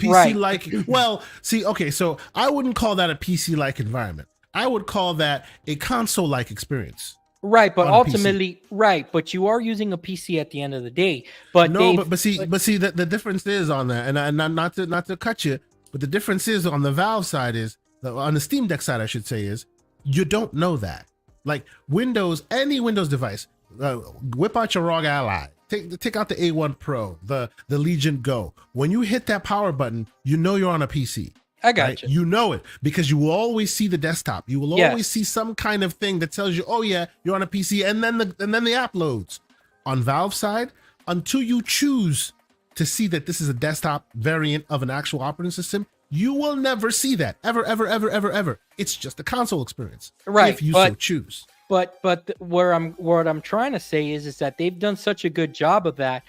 A: Right.
B: like. Well, see, okay, so I wouldn't call that a PC like environment. I would call that a console like experience.
A: Right, but
B: on a PC.
A: ultimately, right, but you are using a PC at the end of the day. But
B: No, but see, the difference is on that, and not to cut you, but the difference is on the Valve side is on the Steam Deck side, I should say, is you don't know that. Like Windows, any Windows device, whip out your ROG Ally, take out the A1 Pro, the Legion Go. When you hit that power button, you know you're on a PC.
A: I got
B: Right?
A: you.
B: You know it because you will always see the desktop. You will
A: Yes.
B: always see some kind of thing that tells you, "Oh yeah, you're on a PC," and then the app loads. On Valve side, until you choose to see that this is a desktop variant of an actual operating system, you will never see that ever, ever, ever, ever, ever. It's just a console experience,
A: Right,
B: If you
A: but-
B: so choose.
A: But what I'm trying to say is that they've done such a good job of that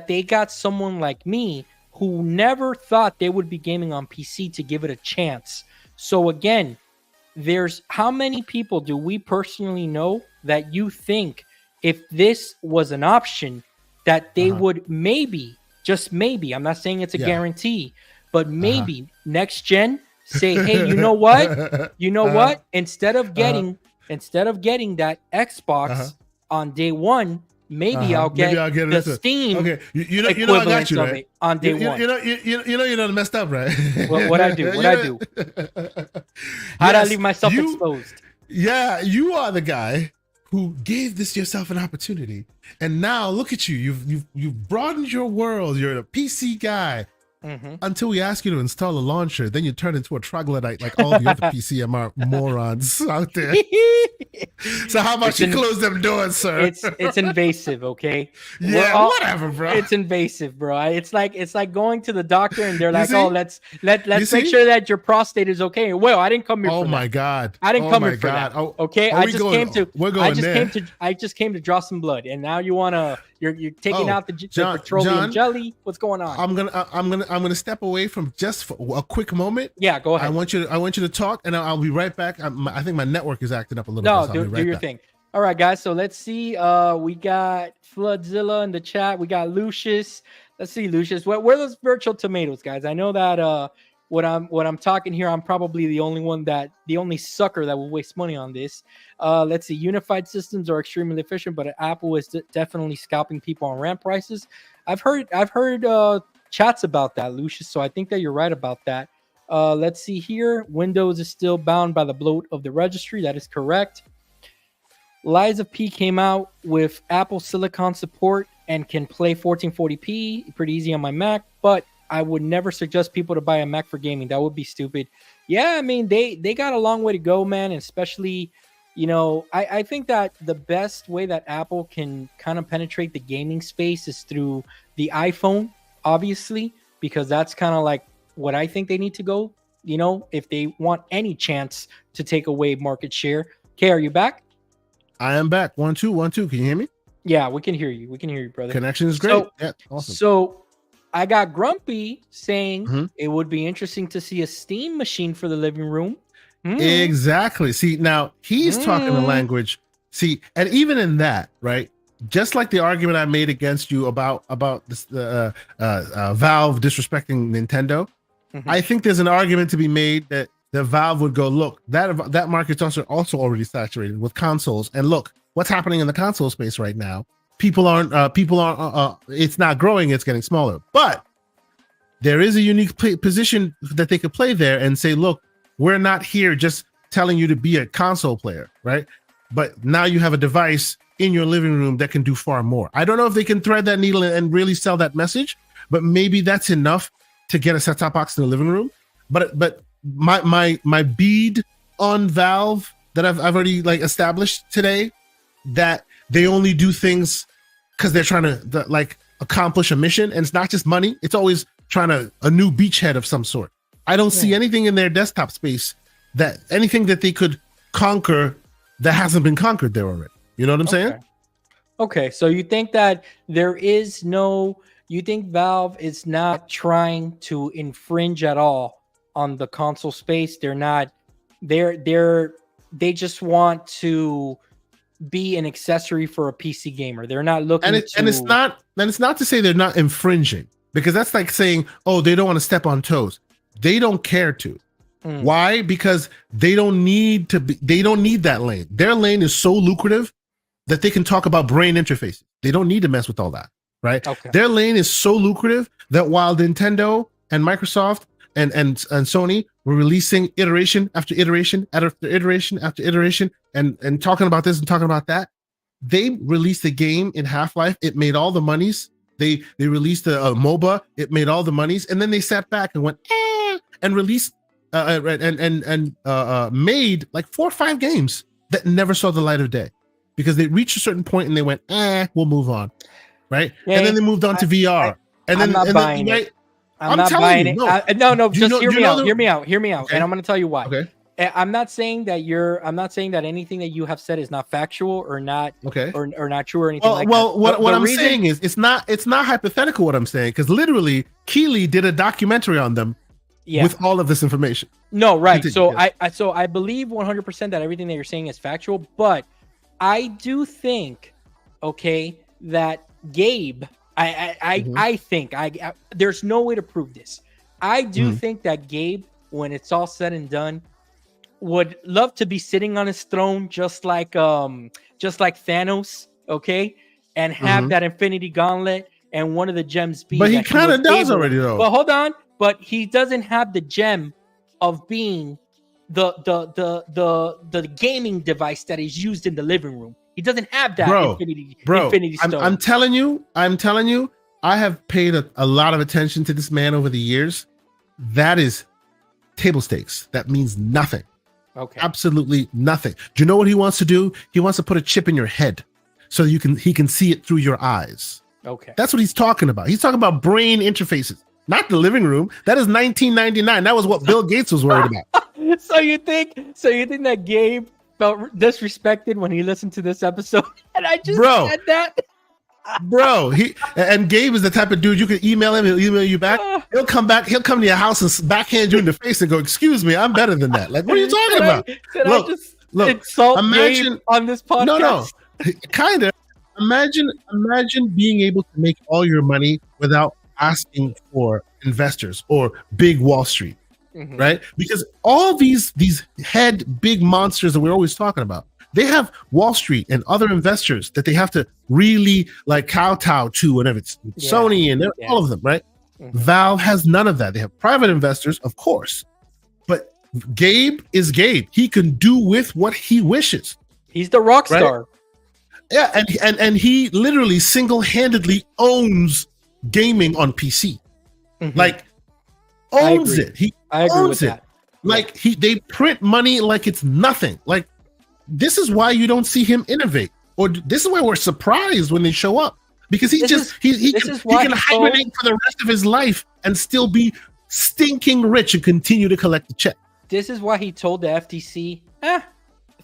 A: they got someone like me who never thought they would be gaming on PC to give it a chance. So again, there's how many people do we personally know that you think if this was an option that they would maybe, just maybe, I'm not saying it's a
B: Yeah.
A: guarantee, but maybe next gen say, hey, you know what? You know what? Instead of getting that Xbox on day one, maybe I'll get the Steam
B: Okay, you know I
A: equivalent
B: got you,
A: of
B: right?
A: it on day one.
B: You know messed up, right?
A: What I do? How'd I leave myself exposed?
B: Yeah, you are the guy who gave this yourself an opportunity, and now look at you. You've broadened your world. You're a PC guy. Until we ask you to install a launcher, then you turn into a troglodyte like all the other PC morons out there. So how about you close them doors, sir?
A: It's invasive, okay?
B: Yeah, whatever, bro.
A: It's invasive, bro. It's like going to the doctor and they're like,
B: see?
A: "Oh, let's make sure that your prostate is okay." Well, I didn't come here.
B: Oh
A: for
B: my
A: that.
B: God!
A: I didn't
B: Oh
A: come
B: my
A: here for
B: God!
A: that.
B: Oh,
A: okay,
B: we're going there.
A: I just came to draw some blood, and now you're taking out the petroleum jelly. What's going on?
B: I'm gonna step away from just for a quick moment.
A: Yeah, go ahead.
B: I want you to talk, and I'll be right back. I think my network is acting up a little
A: no,
B: bit. So
A: do your thing. All right, guys. So let's see. We got Floodzilla in the chat. We got Lucius. Let's see, Lucius. Where are those virtual tomatoes, guys? I know that when I'm talking here, I'm probably the only sucker that will waste money on this. Let's see. Unified systems are extremely efficient, but Apple is definitely scalping people on RAM prices. I've heard chats about that, Lucius. So I think that you're right about that. Let's see here. Windows is still bound by the bloat of the registry. That is correct. Liza P came out with Apple Silicon support and can play 1440p pretty easy on my Mac, but I would never suggest people to buy a Mac for gaming. That would be stupid. Yeah, I mean, they got a long way to go, man, and especially, I think that the best way that Apple can kind of penetrate the gaming space is through the iPhone, obviously, because that's kind of like what I think they need to go, if they want any chance to take away market share. Okay, are you back?
B: I am back. 1 2 1 2. Can you hear me?
A: Yeah, we can hear you. We can hear you, brother.
B: Connection is great. Yeah, awesome.
A: So I got Grumpy saying it would be interesting to see a Steam machine for the living room.
B: Exactly. See, now he's talking the language. See, and even in that, right? Just like the argument I made against you about this, Valve disrespecting Nintendo, I think there's an argument to be made that the Valve would go, look, that market's also already saturated with consoles, and look what's happening in the console space right now. People aren't. It's not growing; it's getting smaller. But there is a unique position that they could play there and say, look, we're not here just telling you to be a console player, right? But now you have a device in your living room that can do far more. I don't know if they can thread that needle and really sell that message, but maybe that's enough to get a set-top box in the living room. But my bead on Valve that I've already established today, that they only do things because they're trying to accomplish a mission, and it's not just money. It's always trying a new beachhead of some sort. I don't see anything in their desktop space anything that they could conquer that hasn't been conquered there already. You know what I'm saying?
A: Okay, so you think that you think Valve is not trying to infringe at all on the console space? They're they just want to be an accessory for a PC gamer. They're not looking
B: and it's not to say they're not infringing, because that's like saying, oh, they don't want to step on toes. They don't care to. Why? Because they don't need that lane. Their lane is so lucrative that they can talk about brain interfaces. They don't need to mess with all that, right?
A: Okay.
B: Their lane is so lucrative that while Nintendo and Microsoft and Sony were releasing iteration after iteration after iteration after iteration and talking about this and talking about that, they released a game in Half-Life. It made all the monies. They released a MOBA. It made all the monies, and then they sat back and went and released made like 4 or 5 games that never saw the light of day because they reached a certain point and they went, we'll move on, right? Yeah, and then they moved on to VR.
A: I'm not buying it. I'm not buying it. No, just hear me out. Hear me out. Okay. And I'm going to tell you why.
B: Okay.
A: I'm not saying that anything that you have said is not factual or not, or not true or anything that.
B: What I'm saying is it's not hypothetical what I'm saying, because literally Keeley did a documentary on them with all of this information.
A: No, right. Continue, so I believe 100% that everything that you're saying is factual, but I do think, that Gabe, I think there's no way to prove this. I do think that Gabe, when it's all said and done, would love to be sitting on his throne just like Thanos, and have that Infinity Gauntlet and one of the gems be.
B: But he kind of does already, though.
A: But hold on, but he doesn't have the gem of being the gaming device that is used in the living room. He doesn't have that Infinity Stone.
B: I'm telling you, I have paid a lot of attention to this man over the years. That is table stakes. That means nothing.
A: Okay.
B: Absolutely nothing. Do you know what he wants to do? He wants to put a chip in your head so he can see it through your eyes.
A: Okay.
B: That's what he's talking about. He's talking about brain interfaces, not the living room. That is 1999. That was what Bill Gates was worried about.
A: So you think that Gabe felt disrespected when he listened to this episode? And I just said that.
B: Bro, Gabe is the type of dude you can email him, he'll email you back. He'll come to your house and backhand you in the face and go, "Excuse me, I'm better than that." Like, what are you talking about?
A: Look, insult Gabe on this podcast?
B: No, kind of. Imagine being able to make all your money without asking for investors or big Wall Street, right? Because all these big monsters that we're always talking about, they have Wall Street and other investors that they have to really like kowtow to, and if it's Sony and all of them, right? Valve has none of that. They have private investors, of course, but Gabe is Gabe. He can do with what he wishes.
A: He's the rock star.
B: Right? Yeah, and he literally single-handedly owns gaming on PC. Like owns it.
A: I agree with that.
B: Like they print money like it's nothing. Like, this is why you don't see him innovate, or this is why we're surprised when they show up, because he can hibernate for the rest of his life and still be stinking rich and continue to collect the check.
A: This is why he told the FTC,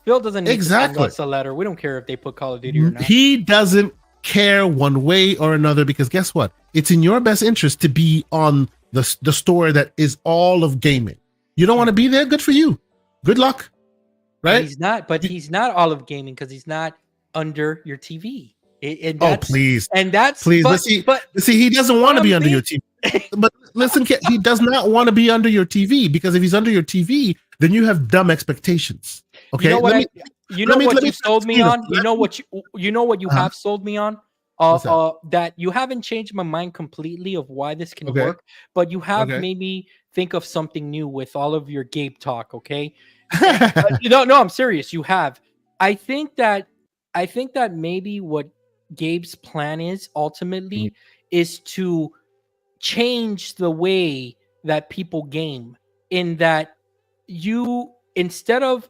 A: Phil doesn't need to send us a letter. We don't care if they put Call of Duty or not.
B: He doesn't care one way or another, because guess what? It's in your best interest to be on the store that is all of gaming. You don't want to be there? Good for you. Good luck. Right?
A: He's not all of gaming, because he's not under your TV.
B: Please.
A: And that's
B: please. But he doesn't want to be under your TV. But listen, he does not want to be under your TV, because if he's under your TV, then you have dumb expectations. Okay.
A: You know what you sold me on? You know what you have sold me on? That you haven't changed my mind completely of why this can work, but you have made me think of something new with all of your Gabe talk. Okay. No, I'm serious. You have. I think that maybe what Gabe's plan is ultimately is to change the way that people game, in that you, instead of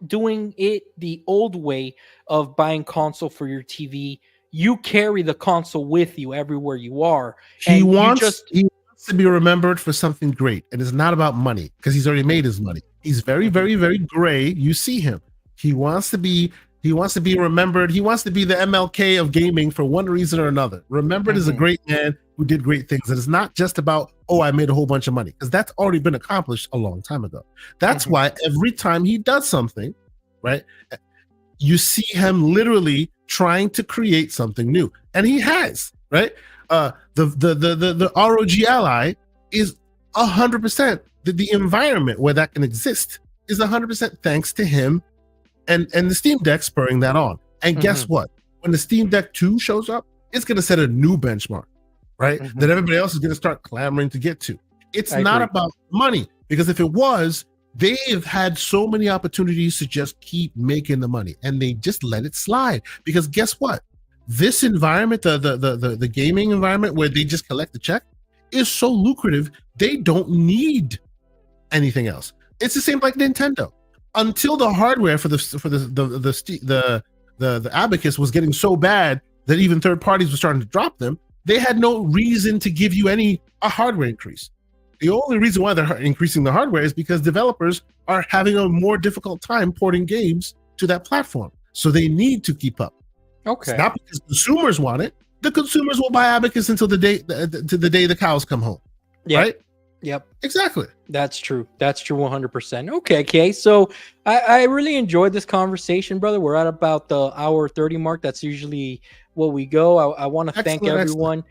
A: doing it the old way of buying console for your TV, you carry the console with you everywhere you are.
B: He wants to be remembered for something great, and it's not about money, because he's already made his money. He's very, very, very gray. You see him. He wants to be remembered. He wants to be the MLK of gaming for one reason or another. Remembered as a great man who did great things. And it's not just about, I made a whole bunch of money, because that's already been accomplished a long time ago. That's why every time he does something, right? You see him literally trying to create something new, and he has, right? The ROG Ally is 100%. The environment where that can exist is 100% thanks to him and the Steam Deck spurring that on. And guess what? When the Steam Deck 2 shows up, it's going to set a new benchmark, right? That everybody else is going to start clamoring to get to. It's not about money, because if it was, they've had so many opportunities to just keep making the money, and they just let it slide. Because guess what? This environment, the gaming environment where they just collect the check, is so lucrative. They don't need anything else. It's the same like Nintendo. Until the hardware for the Abacus was getting so bad that even third parties were starting to drop them, they had no reason to give you a hardware increase. The only reason why they're increasing the hardware is because developers are having a more difficult time porting games to that platform. So they need to keep up.
A: Okay.
B: It's not because consumers want it. The consumers will buy Abacus until the day the cows come home.
A: Yep.
B: Right?
A: Yep.
B: Exactly.
A: That's true. That's true 100%. Okay. So I really enjoyed this conversation, brother. We're at about the hour 30 mark. That's usually what we go. I want to thank everyone.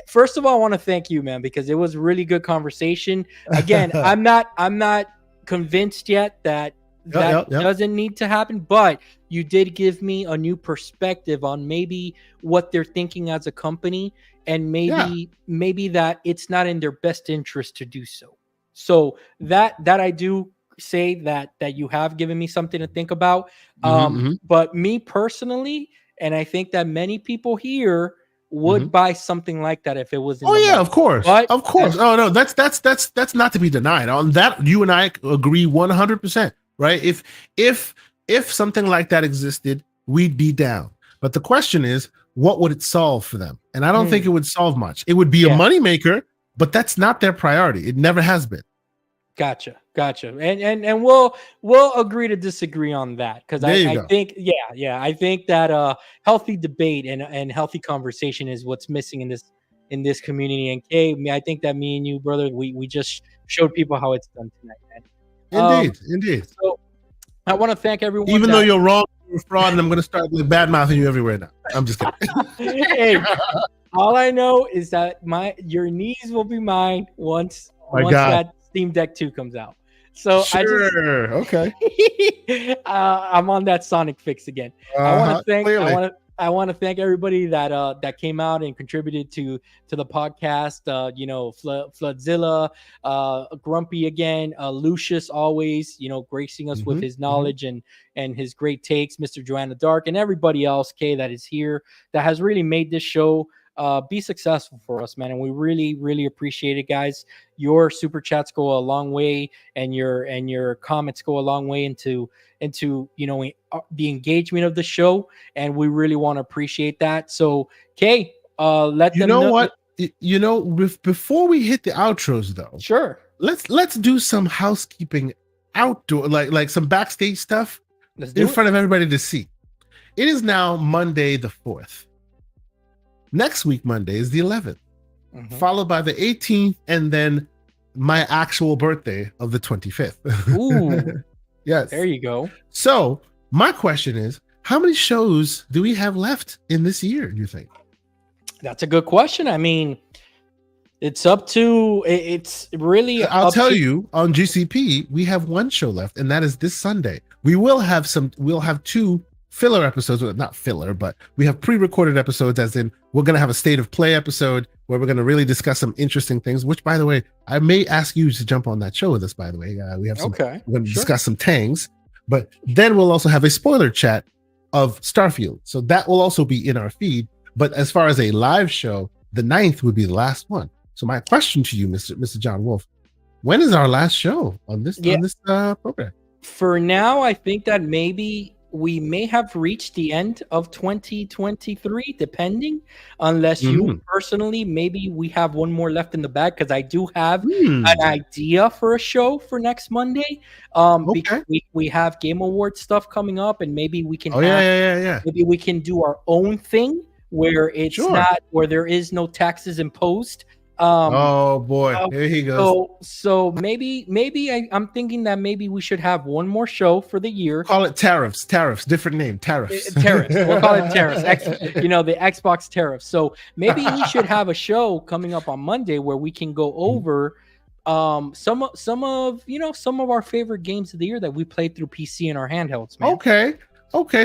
A: First of all, I want to thank you, man, because it was a really good conversation. Again, I'm not convinced yet that doesn't need to happen, but you did give me a new perspective on maybe what they're thinking as a company, and maybe that it's not in their best interest to do so. So that I do say that you have given me something to think about. But me personally, and I think that many people here would buy something like that if it was in
B: of course. Oh no, that's not to be denied. On that, you and I agree 100%, right? If something like that existed, we'd be down. But the question is, what would it solve for them? And I don't think it would solve much. It would be a moneymaker, but that's not their priority. It never has been.
A: Gotcha. And we'll agree to disagree on that, because I think I think that healthy debate and healthy conversation is what's missing in this community. And Kay, I think that me and you, brother, we just showed people how it's done tonight, man.
B: Indeed.
A: So I want to thank everyone.
B: Even though you're wrong, you're fraud, and I'm going to start bad mouthing you everywhere now. I'm just kidding.
A: Hey, all I know is that your knees will be mine once that Steam Deck 2 comes out. So
B: okay.
A: I'm on that Sonic fix again. I want to thank everybody that came out and contributed to the podcast. Floodzilla, Grumpy again, Lucius always, gracing us with his knowledge and his great takes, Mr. Joanna Dark, and everybody else, Kay, that is here, that has really made this show be successful for us, man. And we really, really appreciate it, guys. Your super chats go a long way, and your comments go a long way into the engagement of the show, and we really want to appreciate that. So, Kay, let them know
B: what. Before we hit the outros, though,
A: sure,
B: let's do some housekeeping outdoor, like some backstage stuff in front of everybody to see. It is now Monday the 4th. Next week, Monday, is the 11th, followed by the 18th, and then my actual birthday of the 25th.
A: Ooh,
B: yes.
A: There you go.
B: So my question is, how many shows do we have left in this year, you think?
A: That's a good question. I mean, it's really
B: I'll tell you, on GCP, we have one show left, and that is this Sunday. We'll have 2 filler episodes, not filler, but we have pre-recorded episodes, as in we're going to have a state of play episode where we're going to really discuss some interesting things, which, by the way, I may ask you to jump on that show with us, by the way. We have we're going to discuss some tangs, but then we'll also have a spoiler chat of Starfield. So that will also be in our feed. But as far as a live show, the 9th would be the last one. So my question to you, Mr. John Wolf, when is our last show on this program?
A: For now, I think that maybe we may have reached the end of 2023, depending, unless you personally, maybe we have one more left in the bag, because I do have an idea for a show for next Monday. Because we have Game Award stuff coming up, and maybe we can maybe we can do our own thing where it's not, where there is no taxes imposed
B: Oh boy, here he goes.
A: So maybe I'm thinking that maybe we should have one more show for the year.
B: Call it tariffs. Different name. Tariffs.
A: We'll call it tariffs. The Xbox tariffs. So maybe we should have a show coming up on Monday where we can go over some of our favorite games of the year that we played through PC and our handhelds, man.
B: Okay.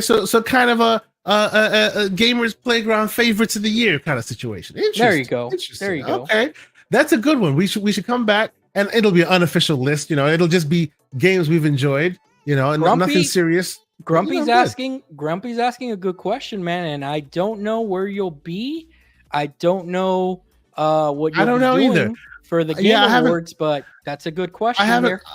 B: So kind of a gamers playground favorites of the year kind of situation.
A: There you go.
B: Okay, that's a good one. We should come back, and it'll be an unofficial list. It'll just be games we've enjoyed. Nothing serious.
A: Grumpy's asking a good question, man, and I don't know where you'll be. I don't know what you'll be doing
B: either
A: for the Game Awards, but that's a good question.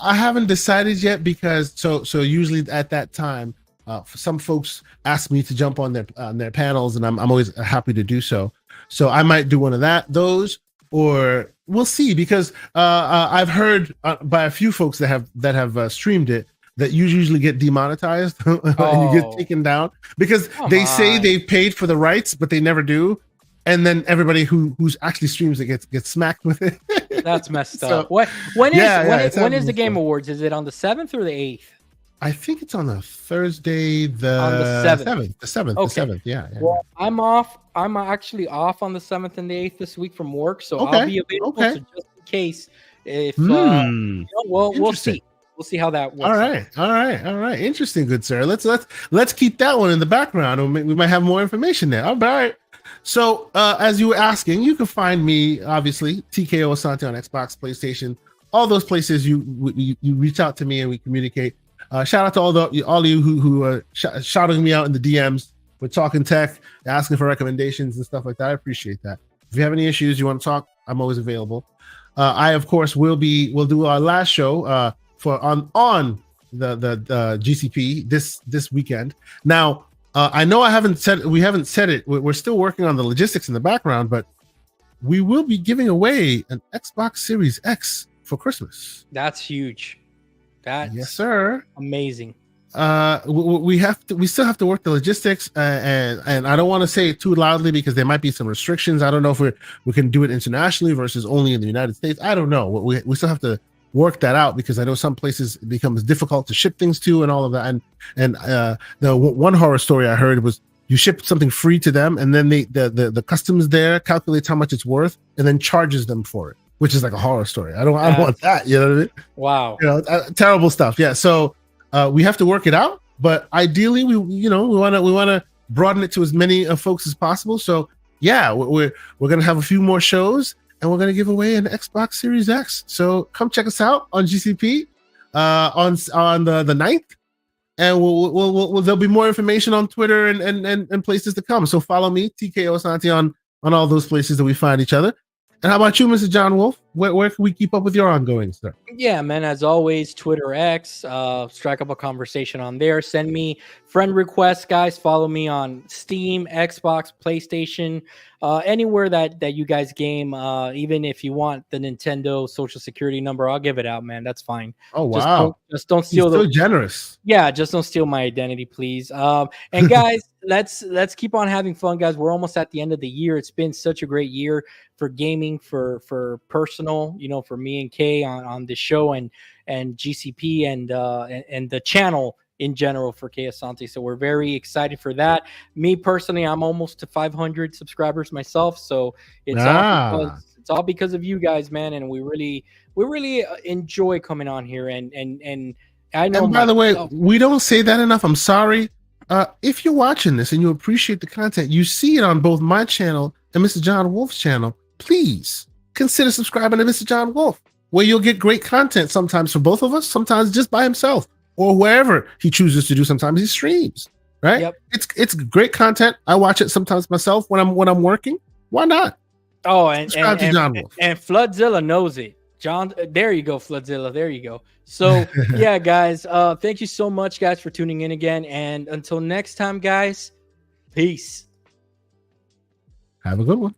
B: I haven't decided yet because so usually at that time. Some folks ask me to jump on their panels, and I'm always happy to do so. So I might do one of those, or we'll see. Because I've heard by a few folks that have streamed it that you usually get demonetized and you get taken down because say they've paid for the rights, but they never do, and then everybody who's actually streams it gets smacked with it.
A: That's messed up. When is the Game Awards? Is it on the 7th or the 8th?
B: I think it's on a Thursday, the 7th. The 7th.
A: Okay.
B: The 7th. Yeah.
A: Well, I'm off. I'm actually off on the 7th and the 8th this week from work, so I'll be available. So just in case, if we'll see. We'll see how that works.
B: All right. Interesting, good sir. Let's keep that one in the background. We might have more information there. All right. So, as you were asking, you can find me obviously TKO Asante on Xbox, PlayStation, all those places. You reach out to me and we communicate. Shout out to all of you who are shouting me out in the DMs with talking tech, asking for recommendations and stuff like that. I appreciate that. If you have any issues you want to talk, I'm always available. I of course we'll do our last show for on the GCP this weekend. Now I know we haven't said it. We're still working on the logistics in the background, but we will be giving away an Xbox Series X for Christmas.
A: That's huge.
B: Yes, sir.
A: Amazing.
B: We still have to work the logistics, and I don't want to say it too loudly because there might be some restrictions. I don't know if we can do it internationally versus only in the United States. I don't know. We still have to work that out because I know some places it becomes difficult to ship things to and all of that. And the one horror story I heard was you ship something free to them, and then the customs there calculates how much it's worth and then charges them for it. Which is like a horror story. I don't want that. You know what I mean?
A: Wow.
B: Terrible stuff. Yeah. So we have to work it out, but ideally we want to broaden it to as many folks as possible. So yeah, we're gonna have a few more shows, and we're gonna give away an Xbox Series X. So come check us out on GCP on the 9th, and we'll there'll be more information on Twitter and places to come. So follow me, TKO Asante, on all those places that we find each other. And how about you, Mr. John Wolf? Where can we keep up with your ongoing stuff?
A: Yeah, man, as always, Twitter X, strike up a conversation on there. Send me friend requests, guys. Follow me on Steam, Xbox, PlayStation, anywhere that you guys game. Even if you want the Nintendo social security number, I'll give it out, man. That's fine.
B: Oh, wow.
A: Just don't steal.
B: So generous.
A: Yeah, just don't steal my identity, please. And guys, let's keep on having fun, guys. We're almost at the end of the year. It's been such a great year for gaming, for personal, for me and Kay on the show and GCP and the channel in general for Kay Asante. So we're very excited for that. Me personally, I'm almost to 500 subscribers myself. So it's all because of you guys, man. And we really enjoy coming on here. And I know.
B: And by the way, we don't say that enough. I'm sorry. If you're watching this and you appreciate the content, you see it on both my channel and Mr. John Wolf's channel, please consider subscribing to Mr. John Wolf, where you'll get great content sometimes from both of us, sometimes just by himself or wherever he chooses to do. Sometimes he streams, right?
A: Yep.
B: It's great content. I watch it sometimes myself when I'm working. Why not?
A: Oh, and Floodzilla knows it. John, there you go, Floodzilla. There you go. So yeah, guys, thank you so much, guys, for tuning in again. And until next time, guys, peace.
B: Have a good one.